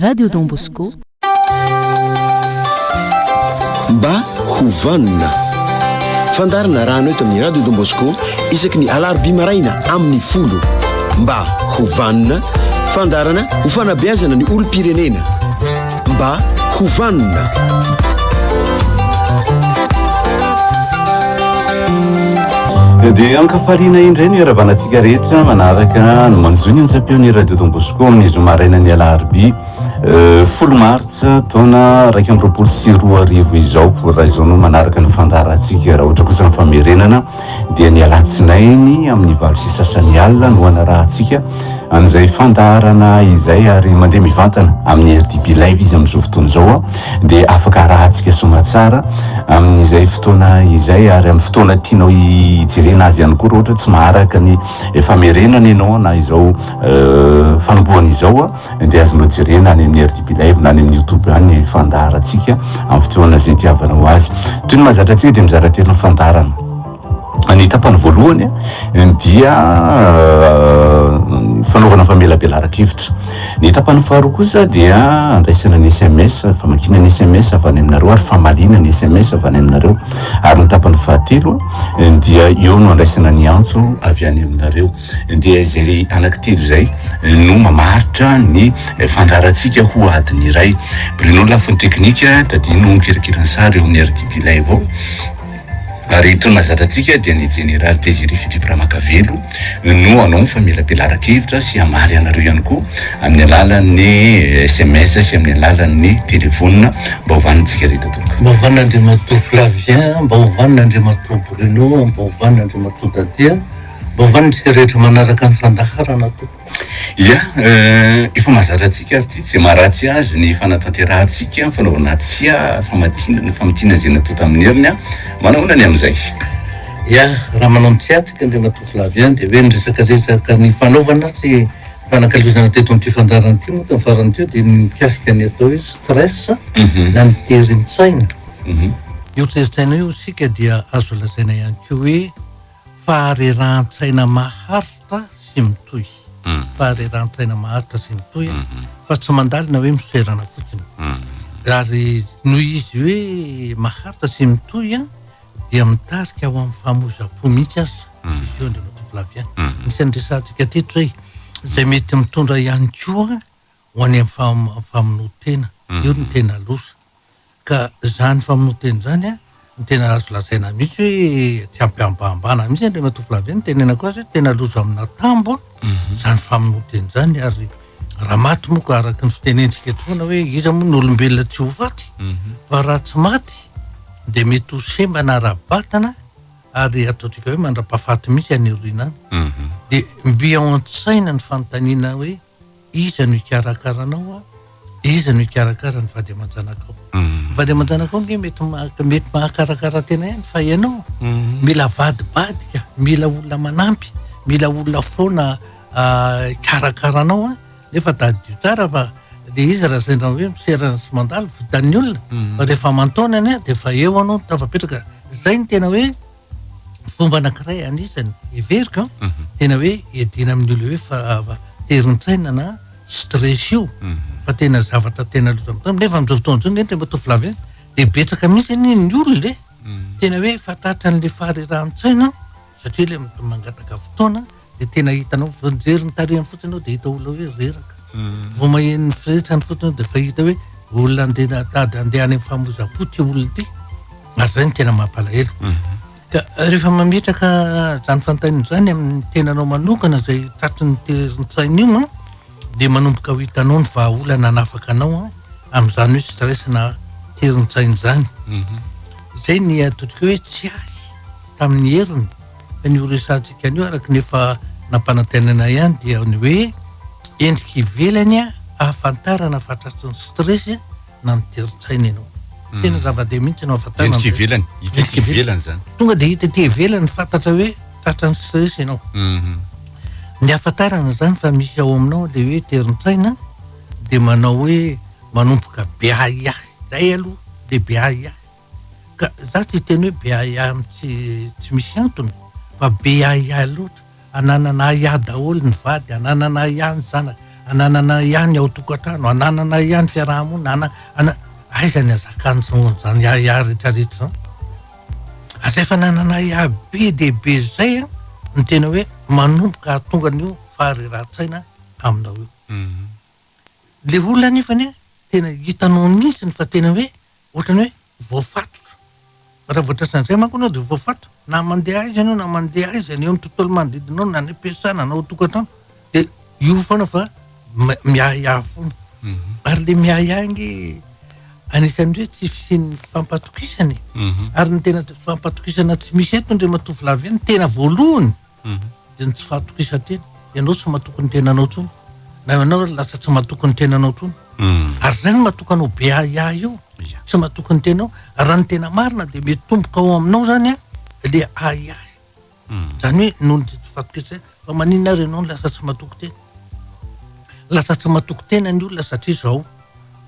Radio Don Bosco mba hovanina fandarana rano eto amin'ny Radio Don Bosco isaky ny alarobia maraina amin'ny folo mba hovanina fandarana ho fanabeazana ny olom-pirenena mba hovanina dia ankafariana indray ny ravanantsika rehetra manaraka manjony ny ny Radio Don Bosco amin'ny zo maraina ny alarobia folo martsa taona raiky amby roapolo sy roa arivo izao raha izao no manaraka ny fandarantsika raha ohatra kosa ny famerenana dia ny alatsinainy amin'ny valo sy sasany alina no anarahantsika an'izay fandarana izay ary mandeha mivantana amin'ny RDB live izy amin'izao fotoana izao dia afaka arahantsika somatsara amin'izay fotoana izay ary amin'ny fotoana tianao hijerena azy ihany koa raha ohatra tsy maharaka ny famerenana ianao na izao fanombohana izao dia azonao jerena any amin'ny RDB live na any amin'ny YouTube any fandarantsika amin'ny fotoana izay tiavanao azy toy ny mahazatra antsika dia mizara telo ny fandarana ny tapany voalohany dia fanaovana famelabelara-kevitra ny tapany faharoa kosa dia andraisana ny SMS famakina ny SMS avy any aminareo ary famalina ny SMS avy any aminareo ary ny tapany fahatelo dia eo no andraisana ny antso avy any aminareo dia izay anankitelo izay no mamaritra ny fandarantsika ho adiny iray Bruno lafiny teknika tadino mikirakirany sary eo amin'ny RDB live ao ary toy mahazatrantsika dia ny général Désiré Philippe Ramakavelo no anao famelabelara-kevitra sy amaly anareo ihany koa amin'ny alalan'ny SMS sy amin'ny alalan'ny telefona mba hovanitsika reto toka mba hovanina Andriamatoa Flavien mba hovanina Andriamatoa Bruno mba hovanina Andriamatoa Dadia mba hovanitsika rehetra manaraka ny fandaharana toka ia efa mahazatrantsika ary ty tsy maharatsy azy ny fanatanterahitsika fanaovana tsia famatina zay natao tamin'ny heriny manaona ny amin'izay ia raha manao ny tsiatsika Andriamatoa Flavien dia hoe niresaka ny fanaovana sy fanakalozana teto amin'ity fandarana ity moa tamin'ny farany teo dia mikasika ny atao hoe stress na ny terintsaina io terintsaina io sika dia azo lazaina ihany koa hoe fahareran-tsaina maharitra sy mitohy fahareran-tsaina maharitra sy mitohy fa tsy mandalina hoe miserana fotsiny ary noho izy hoe maharitra sy mitohy dia mitarika ao amin'ny famoza-po mihitsy aza izy eo Andriamatoa Flavien misy andresantsika teto zay izay mety mitondra ihany koa ho any amin'ny famonotena io ny tena loza ka zany famonotena zany ny tena azo lazaina mihitsy hoe tsy ampiambambana mihitsy Andriamatoa Flavien tenena koa azy hoe tena loza amina tambo zany famonotena zany ary raha maty moa ka araka ny fitenentsika eto foana hoe iza moa ny olombelona tsy ho faty fa raha tsy maty dia mety ho semba na raha-batana ary ataontsika hoe mandra-pahafaty mihitsy an'oriana any dia mby ao an-tsaina ny fanontaniana hoe iza no hikarakaranao iza no hikarakara ny vady aman-janakao vady aman-janakao nge mety mahakarakara tena ihany fa ianao mila vadibadika mila olona manampy mila olona foana karakaranao nefa dadio tsara fa dia izy raha zay raha hoe miserana sy mandalo vitan'ny olona fa rehefa mantaonany dia efa eo anao tafapetraka zay ny tena hoe fomba anankiray anisany everika tena hoe edina amin'ny olo hoe fa terintsaina na stress io fa tena zavatra tena loza mitany nefa amin'izao fotoana zao Andriamatoa Flavien dia betsaka mihitsy ny olona tena hoe fantatry an'le fahareran-tsaina satria le mangataka fotoana dia tena hitanao mijery ny tarehany fotsiny ao dia hita olona hoe reraka vao maheno firetrany fotsiny dia fa hita hoe olona andeha tady andeha any amin'ny famoza-po ty olona ty ary zay ny tena mampalahelo ka rehefa mametraka zany fanontaniana zany amin'ny tenanao manokana zay tratry ny terintsaina io dia manomboka ho hitanao ny vahaolana anafaka anao amin'izany hoe stress na terintsaina zany zay ny ataontsika hoe tsy ahy tamin'ny heriny fa ny oresantsika an'io araky nefa nampanantenana ihany dia ny hoe endrika ivelany ahafantarana fatratsy ny stress na ny terintsaina ianao tena zava-dehibe mihitsy no ahafantarana endrika ivelany zany tonga dia hita ty ivelany fantatra hoe tratra ny stress ianao ny ahafantarana zany fa misy ao aminao le hoe terintsaina dia manao hoe manomboka beaia zay aloha le beaia ka za tsy teny hoe beaia tsy misy antony fa beaia loatra ananana ia daholo ny vady ananana ia ny zanaka ananana ihany ao tokantrano, ananana ihany fiarahamonina, aizany azakany zany ya rehetrarehetra zany. Azay fa nanana ya be dehibe zay ny tena hoe manomboka ahatonga an'io faharerahan-tsaina aminao io. Le olona nefany tena hitanao mihitsiny fa tena hoe ohatrany hoe voafatotra. Raha voatrasan'izay manko anao dia voafatotra. Na mandeha aiza ianao na mandeha aiza eo amin'ny tontolo manodidinao na ny am-piasana na ao tokantrano dia io foana fa miahiahy foana. Ary le miahiahy nge anisan'ny hoe tsy fisian'ny fampatokisany. Ary ny tena fampatokisana tsy misy eto ndre matovy ny tena voalohany dia ny tsy fahatokisantena. Ianao tsy matoky ny tenanao tsony. Na ianao lasa tsy matoky ny tenanao tsony. Ary zay no matoky anao be ahiahy io. Tsy matoky ny tenao. Raha ny tena marina dia mety tomboka ao aminao zany le ahiahy. Zany hoe noho ny tsy fahatokisana fa maninona ary ianao lasa tsy matoky tena. Lasa tsy matoky tena ny olona satria zao.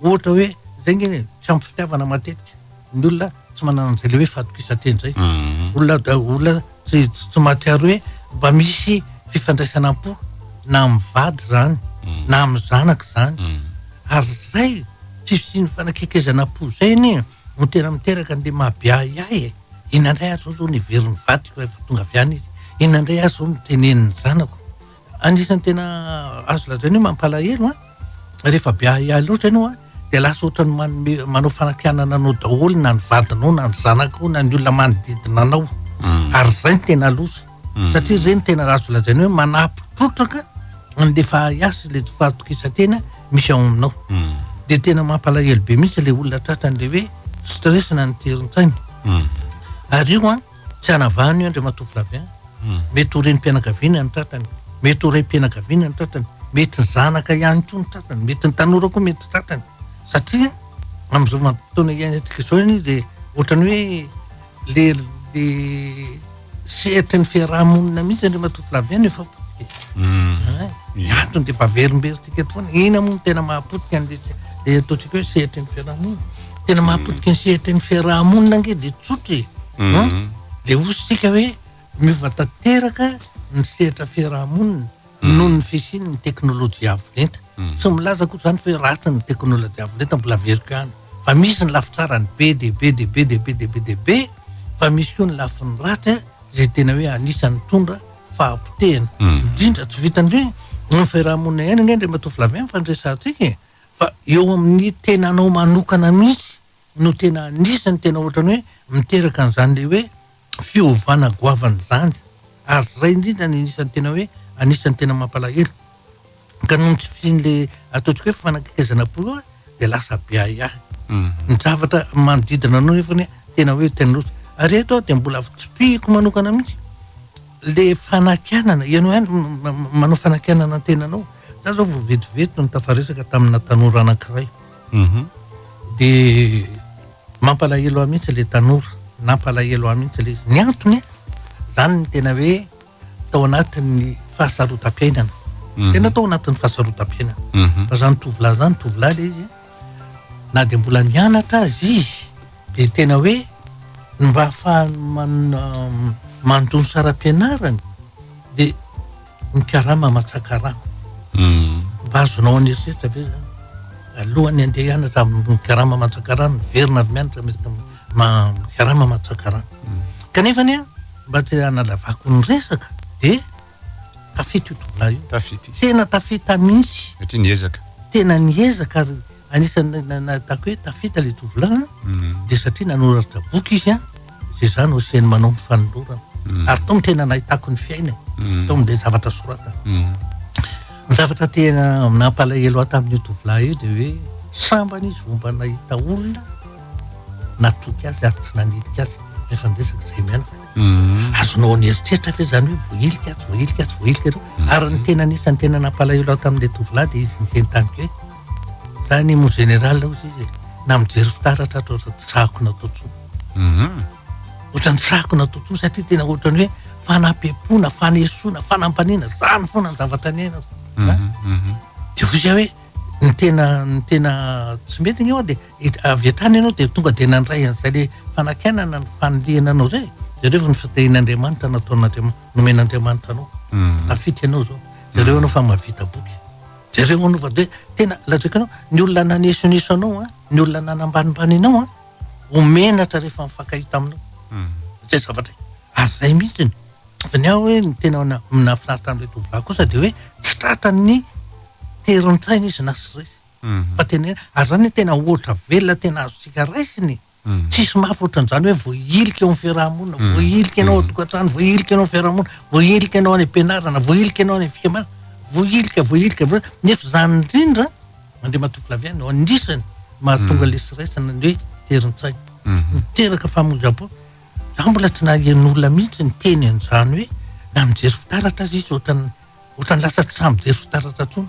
Ohatra hoe zay nge tsy ampy fitiavana matetika. Ny olona tsy manana an'izay le hoe fahatokisantena zay. Olona tsy mahatsiaro hoe mba misy fifandraisanam-po na amin'ny vady zany na amin'ny zanaka zany. Ary zay tsy fisian'ny fanakekezana-po zay no tena miteraka an'le mahabe ahiahy. Inandray azy zao niverin'ny vadiko rehefa tonga avy any izy. Inandray azy zao mitenen'ny zanako. Anisan'ny tena azo lazaina hoe mampalahelo rehefa be ahiahy loatra ianao dia lasa ohatrany manao fanakianana anao daholo na ny vadinao na ny zanakao na ny olona manodidina anao. Ary zay ny tena loza. Satria zay ny tena azo lazaina hoe manampitrotraka an'le fahahiahy le fahatokisantena misy ao aminao. Dia tena mampalahelo be mihitsy le olona tratran'le hoe stress na ny terintsaina. Ary io tsy hanavahany io andre matovy lavy. Mety ho renim-pianakaviana ny tratrany, mety ho raim-pianakaviana ny tratrany, mety ny zanaka ihany koa ny tratrany, mety ny tanora koa mety tratrany. Satria amin'izao fotoana iainantsika izao izy dia ohatrany hoe le sehatry ny fiarahamonina mihitsy andre matovy lavy efa antony dia efa verimberitsika eto foana. Ina moa no tena mahapotika le ataontsika hoe sehatry ny fiarahamonina. Tena mahapotika ny sehatry ny fiarahamonina nge dia tsotry. Dia ositsika hoe mivatateraka ny sehatra fiarahamonina noho ny fisian'ny teknôlôjia avolenta. Tsy milaza koa zany fa hoe ratsy ny teknôlôjia avolenta mbola veriko ihany. Fa misy ny lafitsarany be be fa misy koa ny lafiny ratsy zay tena hoe anisan'ny tondra fahampotehana. Indrindra tsy vitany hoe ny fiarahamonina ihany nge ndre matovy lavy fandresantsika fa eo amin'ny tenanao manokana mihitsy no tena anisany tena ohatrany hoe miteraka an'izany le hoe fiovana goavany zany. Ary zay indrindra ny anisan'ny tena hoe anisan'ny tena mampalahelo. Ka noho tsy fisian'le ataontsika hoe fanakekezana-po io dia lasa be ahiahy. Ny zavatra manodidina anao nefany tena hoe tena loatra. Ary eto dia mbola tsy pihiko manokana mihitsy le fanakianana. Ianao ihany manao fanakianana ny tenanao. Za zao vao vetivety no tafaresaka tamina tanora anankiray. Dia mampalahelo ahy mihitsy le tanora, nampalahelo ahy mihitsy le izy. Ny antony zany ny tena hoe tao anatin'ny fahasarotam-piainana. Tena tao anatin'ny fahasarotam-piainana. Fa zany tovolahy le izy na dia mbola mianatra azy izy dia tena hoe mba ahafahany mandony saram-pianarany dia mikarama matsakarama. Mba azonao aneritreritra ve zany alohany andeha hianatra mikarama matsakarama, miverina avy mianatra mikarama matsakarama. Kanefany mba tsy analavako ny resaka dia tafita io tovolahy io. Tena tafita mihitsy. Tena niezaka ary anisan'ny natako hoe tafita le tovolahy dia satria nanoratra boky izy zay zany hosiany manao fanolorana. Ary tao tena nahitako ny fiainany. Tao min'ilay zavatra soratana. Ny zavatra tena nampalahelo ahy tamin'io tovolahy io dia hoe sambany izy vomba nahita olona natoky azy ary tsy nanidika azy rehefa miresaka izay mianaka. Azonao aneritreritra fe zany hoe voahilika azy. Ary ny tena anisan'ny tena nampalahelo ahy tamin'ilay tovolahy dia izy niteny tamiko hoe zany mo général ozy izy na mijery fitaratra ohatrany tsako natao tsony. Ohatrany tsako natao tsony satria tena ohatrany hoe fanam-pepona, fanesoana, fanampaniana zany foana ny zavatra ny ainako. Dia ozy hoe ny tena tsy mety ny eo dia avy hatrany ianao dia tonga dia nandray an'izay le fanakianana ny fanolihana anao zay. Dia rehefa ny fitehin'Andriamanitra nataon'Andriamanitra nomen'Andriamanitra anao. Tafity ianao zao. Zareo ianao fa mahavita boky. Jereo anova de tena lazakanao ny olona nanesoneso anao ny olona nanambanimbany anao omenatra rehefa mifankahita aminao zay zavatra azay mihitsiny fa ny aho hoe ny tena nafinaritra amin'ilay tovolahy kosa de hoe tsy tratany terintsaina izy na stress fa tena azany tena ohatra velona tena azosika raisiny tsisy mafy ohatran'izany hoe voailika eo amin'ny fiarahamonina voailika ianao tokantrano voailika ianao amin'ny fiarahamonina voailika ianao any am-pianarana voailika ianao any fikamana voailika nefa zany indrindra Andriamanitra Flaviana no anisany mahatonga le stressana ny hoe terintsaina miteraka famonjam-po za mbola tsy nahen'olona mihitsy ny teny an'izany hoe na mijery fitaratra azy izy ohatrany lasa tsy samy mijery fitaratra tsony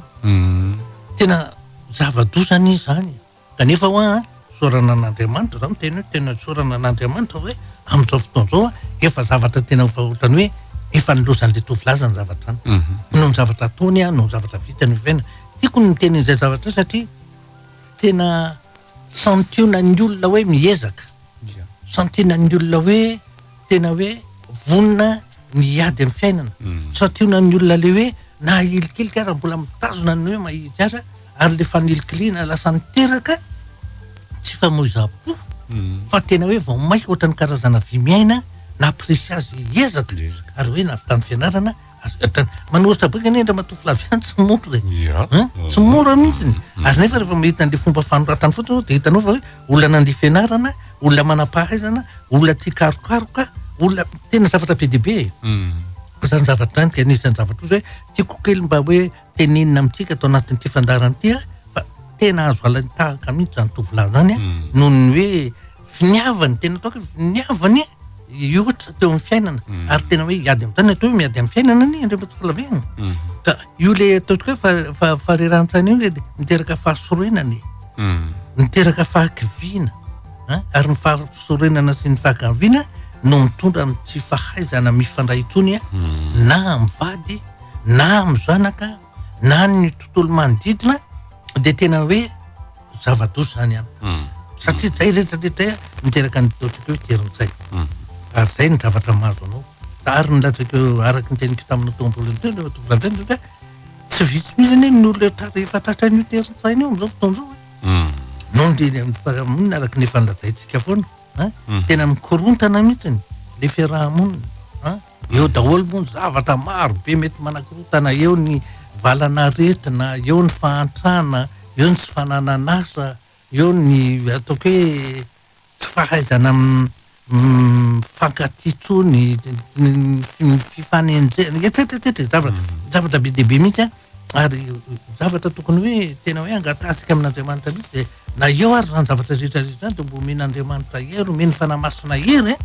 tena zava-dosany izany kanefa hoa sorana an'Andriamanitra za miteny hoe tena sorana an'Andriamanitra hoe amin'izao fotoan'izao efa zavatra tena ohatrany hoe efa nilozan'le tovolahy ny zavatra any noho ny zavatra ataony noho ny zavatra vitany ovaina tiako ny miteny izay zavatra satria tena santiona ny olona hoe miezaka santiona ny olona hoe tena hoe vonina miady amin'ny fiainana santiona ny olona le hoe na ilikilika ary mbola mitazona ny hoe mahidy aza ary le fanilikiliana lasa niteraka tsy famoiza-po fa tena hoe vao maika ohatra ny karazana vy miaina na apprécie azy ezaka ary hoe navitany fianarana manohitra boka ny Andriamanitra Flaviana tsy mora tsy mora mihitsiny ary nefa rehefa mahita an'le fomba fanoratany fotsiny de hitanao fa hoe olona nandeha fianarana olona manam-pahaizana olona tia karokaroka olona tena zavatra be deaibe zany zavatra zany ka anisan'ny zavatra ozy hoe tiako kely mba hoe tenenina amintsika atao anatin'ity fandaran'ity fa tena azo alany tahaka mihitsy zany tovolahy zany noho ny hoe finiavany tena ataoko finiavany iotra teo amin'ny fiainana ary tena hoe iady amin'ny atao hoe miady amin'ny fiainana ny Andriamanitra Flaviana ka io le ataoko hoe fareran-tsaina io le miteraka fahasoroenany miteraka fahakiviana ary ny fahasorenana sy ny fahakiviana no mitondra amin'ny tsy fahaizana mifandray itsony na mivady na mizanaka na ny tontolo manodidina de tena hoe zava-dosa zany any satria zay rehetrarehetra miteraka ny hoe terintsaina ary zay ny zavatra mahazo anao ary ny lazako araky ny teniko tamin'ny tomboly teo tovolahy tsy vitsy mihitsy ny olona rehefa tratran'io terintsaina io am'izao fotoan'izao noho ny amin'ny fiarahamonina araky ny efa nilazaintsika foana tena mikorontana mihitsiny le fiarahamonina eo daholo moa ny zavatra maro be mety manakorontana eo ny valanaretina eo ny fahantrana eo ny tsy fanananasa eo ny ataoko hoe tsy fahaizana fankatitsony fifanenjena etsetretetra zavatra be deaibe mihitsy ary zavatra tokony hoe tena hoe angatasika amin'Andriamanitra mihitsy de na eo ary zany zavatra rehetrarehetra zany de mbo omen'Andriamanitra hery omeny fanamasina hery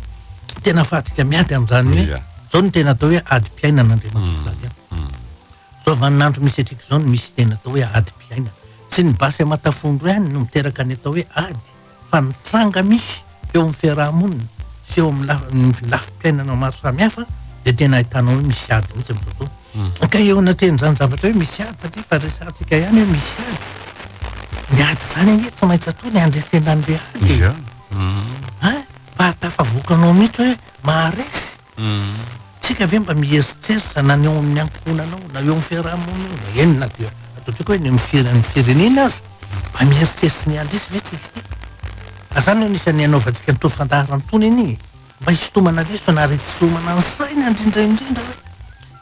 tena afatsika miady amin'izany hoe zao ny tena atao hoe ady-piainan'Andriamanitra Flaviana zao vaninandro misy atrika zao no misy tena atao hoe ady-piainana tsy ny basy amatafondro ihany no miteraka ny atao hoe ady fa mitranga misy eo amin'ny fiarahamonina sy eo amin'ny lafi-piainana maro samihafa de tena ahitanao hoe misy ady mihitsy amin'izao fotoana ka eo anatin'izany zavatra hoe misy ady satria fa resantsika ihany hoe misy ady ny ady zany ange tsy maintsy atao ny andresena an'le ady fahatafavoakanao mihitsy hoe maharesy tsika ave mba mieritseritra na ny eo amin'ny ankohonanao na eo amin'ny fiarahamonina na enina de ataotsika hoe ny firenena azy mba mieritseritsy ny andresy ve tsika ty azany anisany anaovantsika ny toro-fandaharantony iny mba hisotomana leso na retsitomana ny saina indrindraindrindra hoe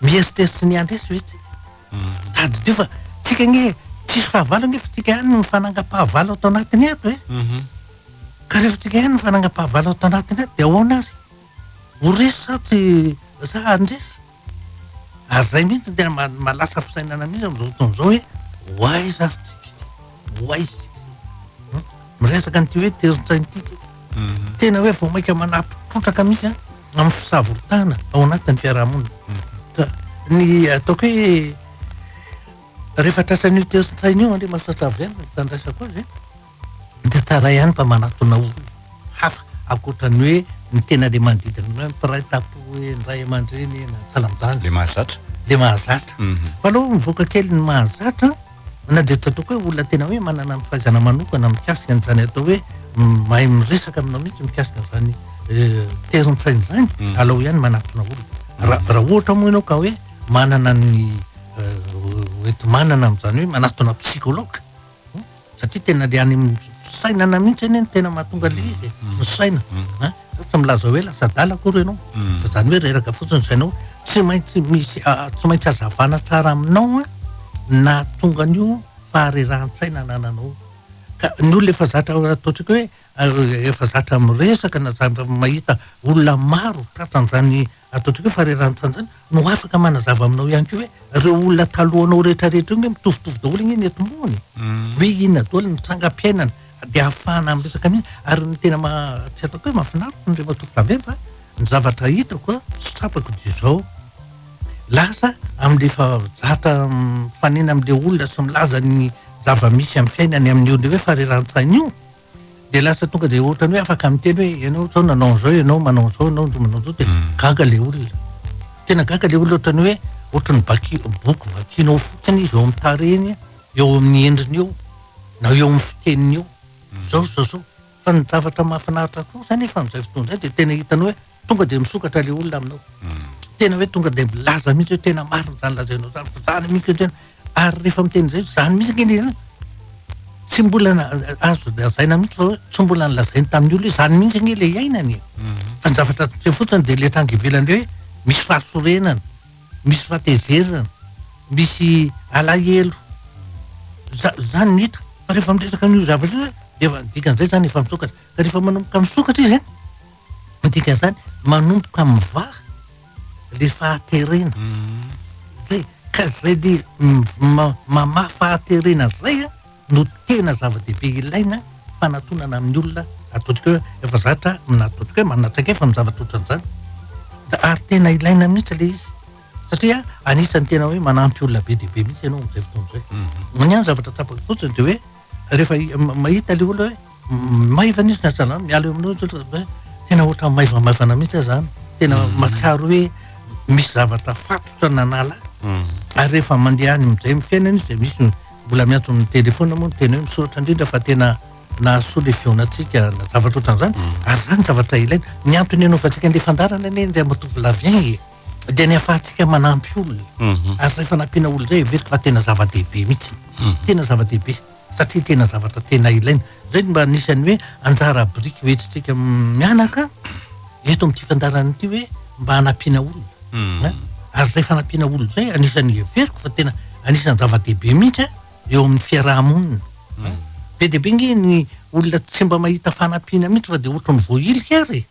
mieritseritsy ny andresy ve tsika tady teo fa tsika nge tsisy fahavalo nge fa tsika ihany ny fanangam-pahavalo atao anatiny ato ka rehefa tsika ihany ny fanangam-pahavalo atao anatiny ato de ahoana azy ho resy sa tsy sa andresy ary zay mihitsy tena malasa fisainana mihitsy am'izao fotoan'izao hoe hoaiza ary tsika hoaizy miresaka n'ity hoe terintsaina ity tena hoe vao maika manapotraka mihitsy amin'ny fisavorotana ao anatin'ny fiarahamonina ka ny ataoko hoe rehefa tratran'io terintsaina io Andriamanitra Flaviana tandraisako azy de tsara ihany mba manatona olo hafa akoatrany hoe ny tena le manodidina hoe mpiray tapo hoe ndray aman-dreny na salamjany le mahazatra fa aloha mivoaka kely ny mahazatra na de ataoko hoe olona tena hoe manana ny fahaizana manokana mikasika n'izany atao hoe mahay miresaka aminao mihitsy mikasika n'izany terintsaina zany alao ihany manatona olo raha ohatra moa ianao ka hoe manana ny ety manana am'zany hoe manatona psikôloga satria tena le any sainana mihitsy eny tena mahatonga le izy saina tsy milaza hoe lasa dala akory ianao fa zany hoe reraka fotsiny sainao tsy maintsy hazavana tsara aminao na tonga an'io fahareran-tsaina nananao ka ny olona efa zatra ataotsika hoe efa zatra miresaka na mahita olona maro tratran'zany ataotsika hoe fahareran-tsaina zany no afaka manazava aminao ihany ko hoe reo olona talohanao rehetrarehetra io hoe mitovitovy daholo igny eny etomboany hoe inona daholo ny tsangam-piainana de ahafahana miresaka mihitsy ary ny tena tsy ataoko hoe mahafinaritra ny le matofo fa ny zavatra hitako sitrapako dizao lasa am'le fa zatra fanena am'le olona sy milaza ny zava-misy amin'ny fiainany amin'io hoe fahareran-tsaina io de lasa tonga de ohatrany hoe afaka miteny hoe ianao zao nanao zao ianao manao zao ianao manao zao de gaga le olona tena gaga le olona ohatrany hoe ohatrany boky vakianao fotsiny izy eo amin'ny tareny eo amin'ny endriny eo na eo amin'ny fiteniny eo zao fa ny zavatra mahafinaritra koa zany efa am'izay fotoana zay de tena hitanao hoe tonga de misokatra le olona aminao tena hoe tonga de milaza mihitsy hoe tena marina zany lazainao zany fa zany mihitsy tena ary rehefa miteny zay zany mihitsy ngeny tsy mbola azo lazaina mihitsy fa hoe tsy mbola nolazainy tamin'ny olo hoe zany mihitsy nge le iainany fa ny zavatra tsy fotsiny de le tanga ivelany hoe misy fahasorenana misy fahatezerana misy alahelo zany mihita fa rehefa miresaka amin'io zavatra defa dikan'izay zany efa misokatra ka rehefa manomboka misokatra izy dikan'izany manomboka mivaha le fahaterena zay ka zay de mamaha fahaterena zay no tena zava-dehibe ilaina fanatonana amin'ny olona ataotsika hoe efa zatra ataotsika hoe manatraka efa mizavatra ohatran'izany da ary tena ilaina mihitsy le izy satria anisany tena hoe manampy olona be dehibe mihitsy ianao am'izay fotoana zay ny any zavatra tapaka fotsiny de hoe rehefa mahita le olona hoe maivana izy nasana miala eo aminao tena ohatra maivamaivana mihitsy zany tena matsiaro hoe misy zavatra fatotra nanala ary rehefa mandeha any am'izay mifiainana izy de misy mbola miantso amin'ny telefona moa tena hoe misoratra indrindra fa tena nahasoa le fionatsika na zavatra ohatran'izany ary zany zavatra ilaina ny antony anaovantsika an'le fandarana eny de matovy lavien de ny ahafahantsika manampy olona ary rehefa nampiana olo zay everiko fa tena zava-dehibe mihitsy tena zava-dehibe satria tena zavatra tena ilaina zay mba anisany hoe anjara briky hoentsitsika mianaka eto am'ty fandarana ity hoe mba hanampiana olona ary rehefa hanampiana olona zay anisany everiko fa tena anisany zava-dehibe mihitsy eo amin'ny fiarahamonina be dehibe nge ny olona tsy mba mahita fanampiana mihitsy fa de ohatrany voailika ary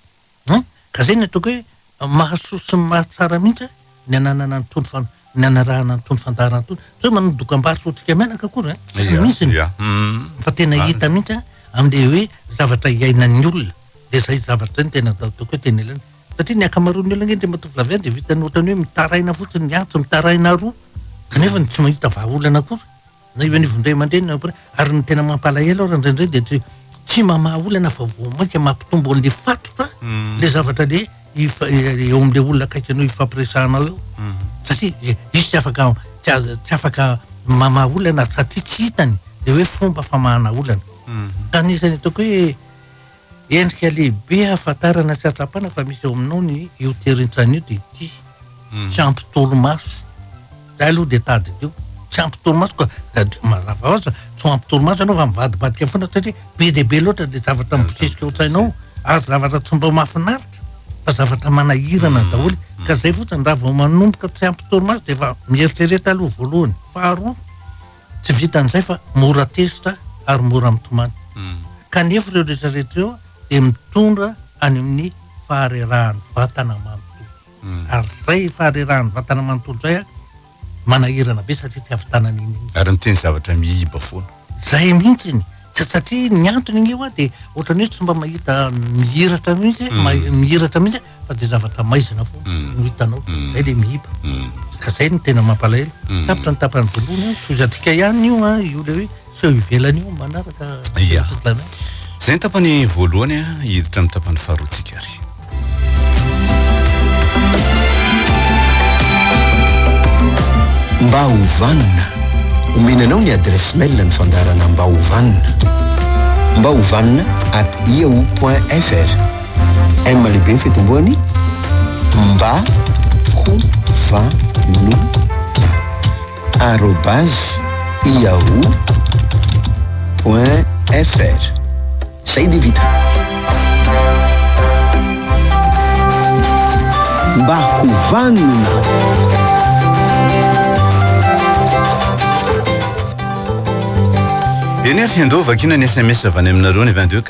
ka zay ny ataoko hoe mahasoa sy mahatsara mihitsy ny ananana nytony ny anarahana nytony fandarana tony zao manodokam-barotra otrika mianaka akory misy fa tena hita mihitsy am'le hoe zavatra iainan'ny olona de zay zavatra zay ny tena ataoko hoe tena ilaina satria ny akamaroan'ny olona nge de matovy lavia de vitany ohatrany hoe mitaraina fotsiny ny antso mitaraina roa kanefa tsy mahita vahaolana akory na io anivondray mandreny ary ny tena mampalahelo raha ndraindray de tsy mamaha olana fa vomaika mampitombo an'le fatotra le zavatra le eo am'le olona akaiky anao ifampiresahanao eo satria izy tsy afaka mamaha olana satria tsy hitany de hoe fomba famahana olana ka anisany ataoko hoe endrika lehibe ahafantarana tsy atsapana fa misy eo aminao ny io terintsaina io de ity tsy ampitoromaso zay aloha de tady io tsy ampitoromaso ka mazava oza tsy ampitoromaso anao fa mivadibadika foana satria be dehibe loatra le zavatra mibosesika otsainao ary zavatra tsy mba mahafinaritra fa zavatra manahirana daholo ka zay fotsiny raha vao manomboka tsy ampitoromaso de efa mieritsereta aloha voalohany faharoa tsy vitan'izay fa mora tesitra ary mora mitomany kanefa ireo rehetrarehetra eo de mitondra any amin'ny faharerahan'ny vatana manontolo ary zay faharerahan'ny vatana manontolo zay manahirana be satria tsy avitanana iny ary miteny zavatra miiba foana zay mihitsiny satria ny antony iny eo de ohatrany hoe tsy mba mahita mihiratra mihitsy fa de zavatra maizina foana no hitanao zay le miiba ka zay ny tena mampalahelo tapitra ny tapany voalohany tozatsika ihany io io le hoe seho ivelany io manaraka zay ny tapany voalohany hiditra amin'ny tapany faharoatsika ary mba hovanina omenanao ny adresse mail ny fandarana mba hovanina @yahoo.fr m lehibe ny fitomboany mba hovanina @yahoo.fr. Zay dia vita. Mba hovanina. eny ary andao vakina ny SMS avy any aminareo ny 22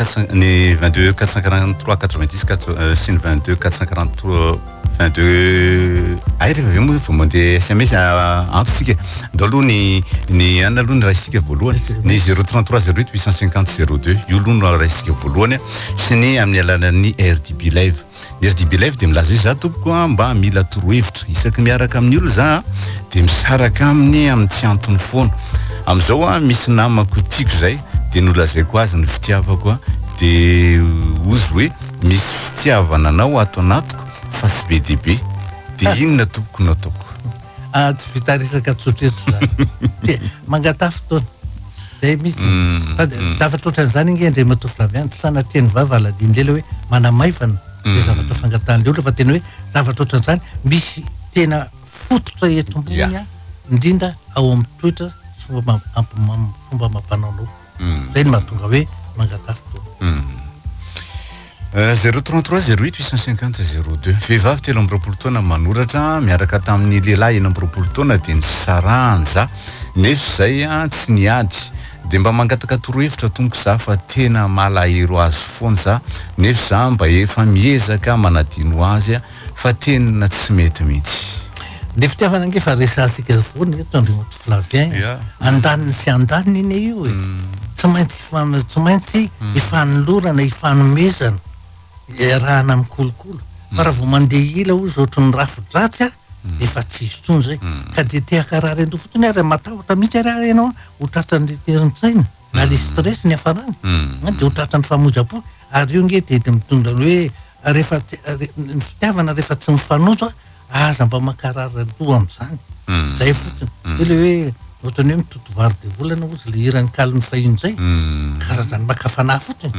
443 90 sy ny 22 443 22 ay rehefa avy moa vao mandeha SMS antotsika andao aloha ny anona aloha ny raha isika voalohany ny 033 08 850 02 io aloha no raha isika voalohany sy ny amin'ny alalan'ny RDB live. Ny RDB live dia milaza hoe za tompoko mba mila torohevitra isaky miaraka amin'ny olo za dia misaraka aminy amin'ny tsy antony foana. Amizao misy namako tiako zay dia nolazaiko azy ny fitiavako dia ozy hoe misy fitiavana anao ato anatiko fa tsy be dia be dia inona tompoko nataoko. Tsy vitarisaka tsotreto zany mangata fotoana zay misy zavatra ohatran'izany ingendre matoa Flavian tsy sanateny vava aladiny lela hoe manamaivana le zavatra fangatan'le olona fa tena hoe zavatra ohatran'izany misy tena fototra eto ambony indrindra ao amin'ny toetra fomba mampanao zay no mahatonga hoe mangata fotoana. 033 08 850 02 vehivavy 13 taona manoratra miaraka tamin'ny lehilahy 13 taona dia nisarahany za nefa zay tsy niady dia mba mangataka torohevitra tompoko za fa tena malahelo azy foana za nefa za mba efa miezaka manadino azy fa tena tsy mety mihitsy. Le fitiavana nge fa resantsika voany eto Andriamato Flavien andaniny sy andaniny iny io tsy maintsy ifanolorana ifanomezana rahana amin'ny kolokolo fa raha vao mandeha ila ozy ohatry ny rafo-dratsy dia efa tsy izy tsony zay ka dia te-akarary ando fotony ary matahotra mihitsy ary ianao ho tratran'ny terintsaina na le stress ny hafarana dia ho tratran'ny famonjam-po ary io nge dia mitondra hoe rehefa ny fitiavana rehefa tsy mifanojo aza mba makarary ando amin'izany zay fotony dia le hoe ohatrany hoe mitoto vary dia volana ozy le irany kaliny fahiny zay karazany makafana fotony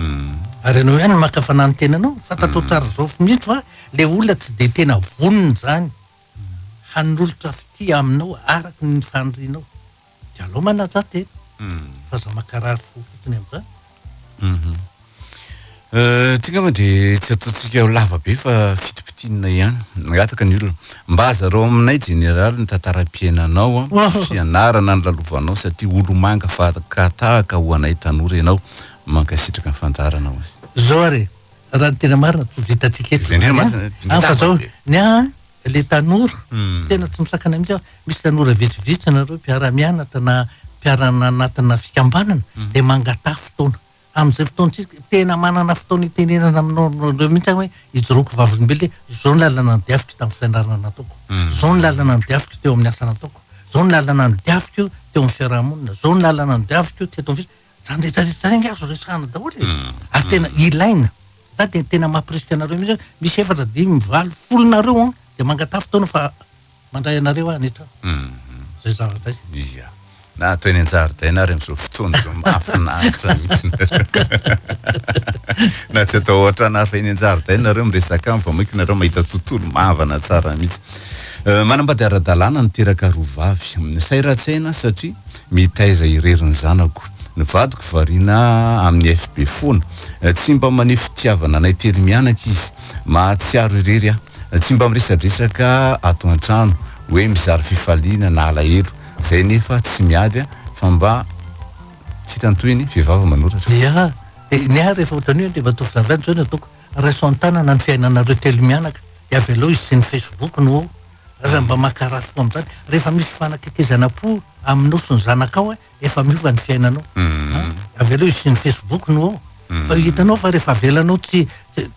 ary ianao ihany makafana ny tenanao fantatao tsara zao mihitsy fa le olona tsy dia tena vonona zany hanolotra fity aminao araky ny fanirianao dia aloha manaja tena fa za makarary fotony amin'izany. Tika moa dia tsy ataontsika ho lava be fa fitipitinina ihany nagataka ny olona mba zareo aminay generaly ny tantaram-piainanao sy anarana ny lalovanao satria olo manga fakatahaka ho anay tanora ianao mankasitraka ny fantaranao zao ary raha ny tena marina tsy vitatsika fa zao ny le tanora tena tsy misakana mihitsy misy tanora vitsivitsy nareo mpiara-mianatra na mpiarana anatina fikambanana dia mangata fotoana amin'izay fotoana tsika tena manana fotoana itenenana aminao mihitsy hoe ijoroako vavolombelona zao ny lalana nydiaviko tamin'ny fianarana nataoko zao ny lalana nydiaviko teo amin'ny asa nataoko zao ny lalana nydiaviko teo amin'ny fiarahamonina zao ny lalana nydiaviko teto amin'ny zany rehetrarehetra zany azo resahana daholo ary tena ilaina za dia tena mampirisika anareo mihitsy misy efatra dimy valo folonareo dia mangata fotoana fa mandray anareo anetra zay zavatra izy na atao eny an-jaridaina ary amin'izao fotoana zao mahafinaritra mihitsy na tsy atao ohatra anary fa eny an-jaridaina nareo miresaka aminy fa moiky nareo mahita tontolo mavana tsara mihitsy. Manambady ara-dalàna niteraka rovavy sairatsaina satria mitaiza ireriny zanako ny vadiko variana amin'ny FB foana tsy mba maneho fitiavana anay telo mianaka izy mahatsiaro irery tsy mba miresadresaka ato an-trano hoe mizary fifaliana na alahelo zay nefa tsy miady fa mba tsy hitantoyny vehivavy manoratra ny ary rehefa ohatrany hoe dia matoa Flavian zao ny ataoko raison-tanana ny fiainanareo telo mianaka dia avy aloha izy sy ny Facebook no ao aza mba makarary fo amin'izany rehefa misy fanakekezana-po aminao sy ny zanakao efa miova ny fiainanao avy aloha izy sy ny Facebook no ao fa hitanao fa rehefa avelanao tsy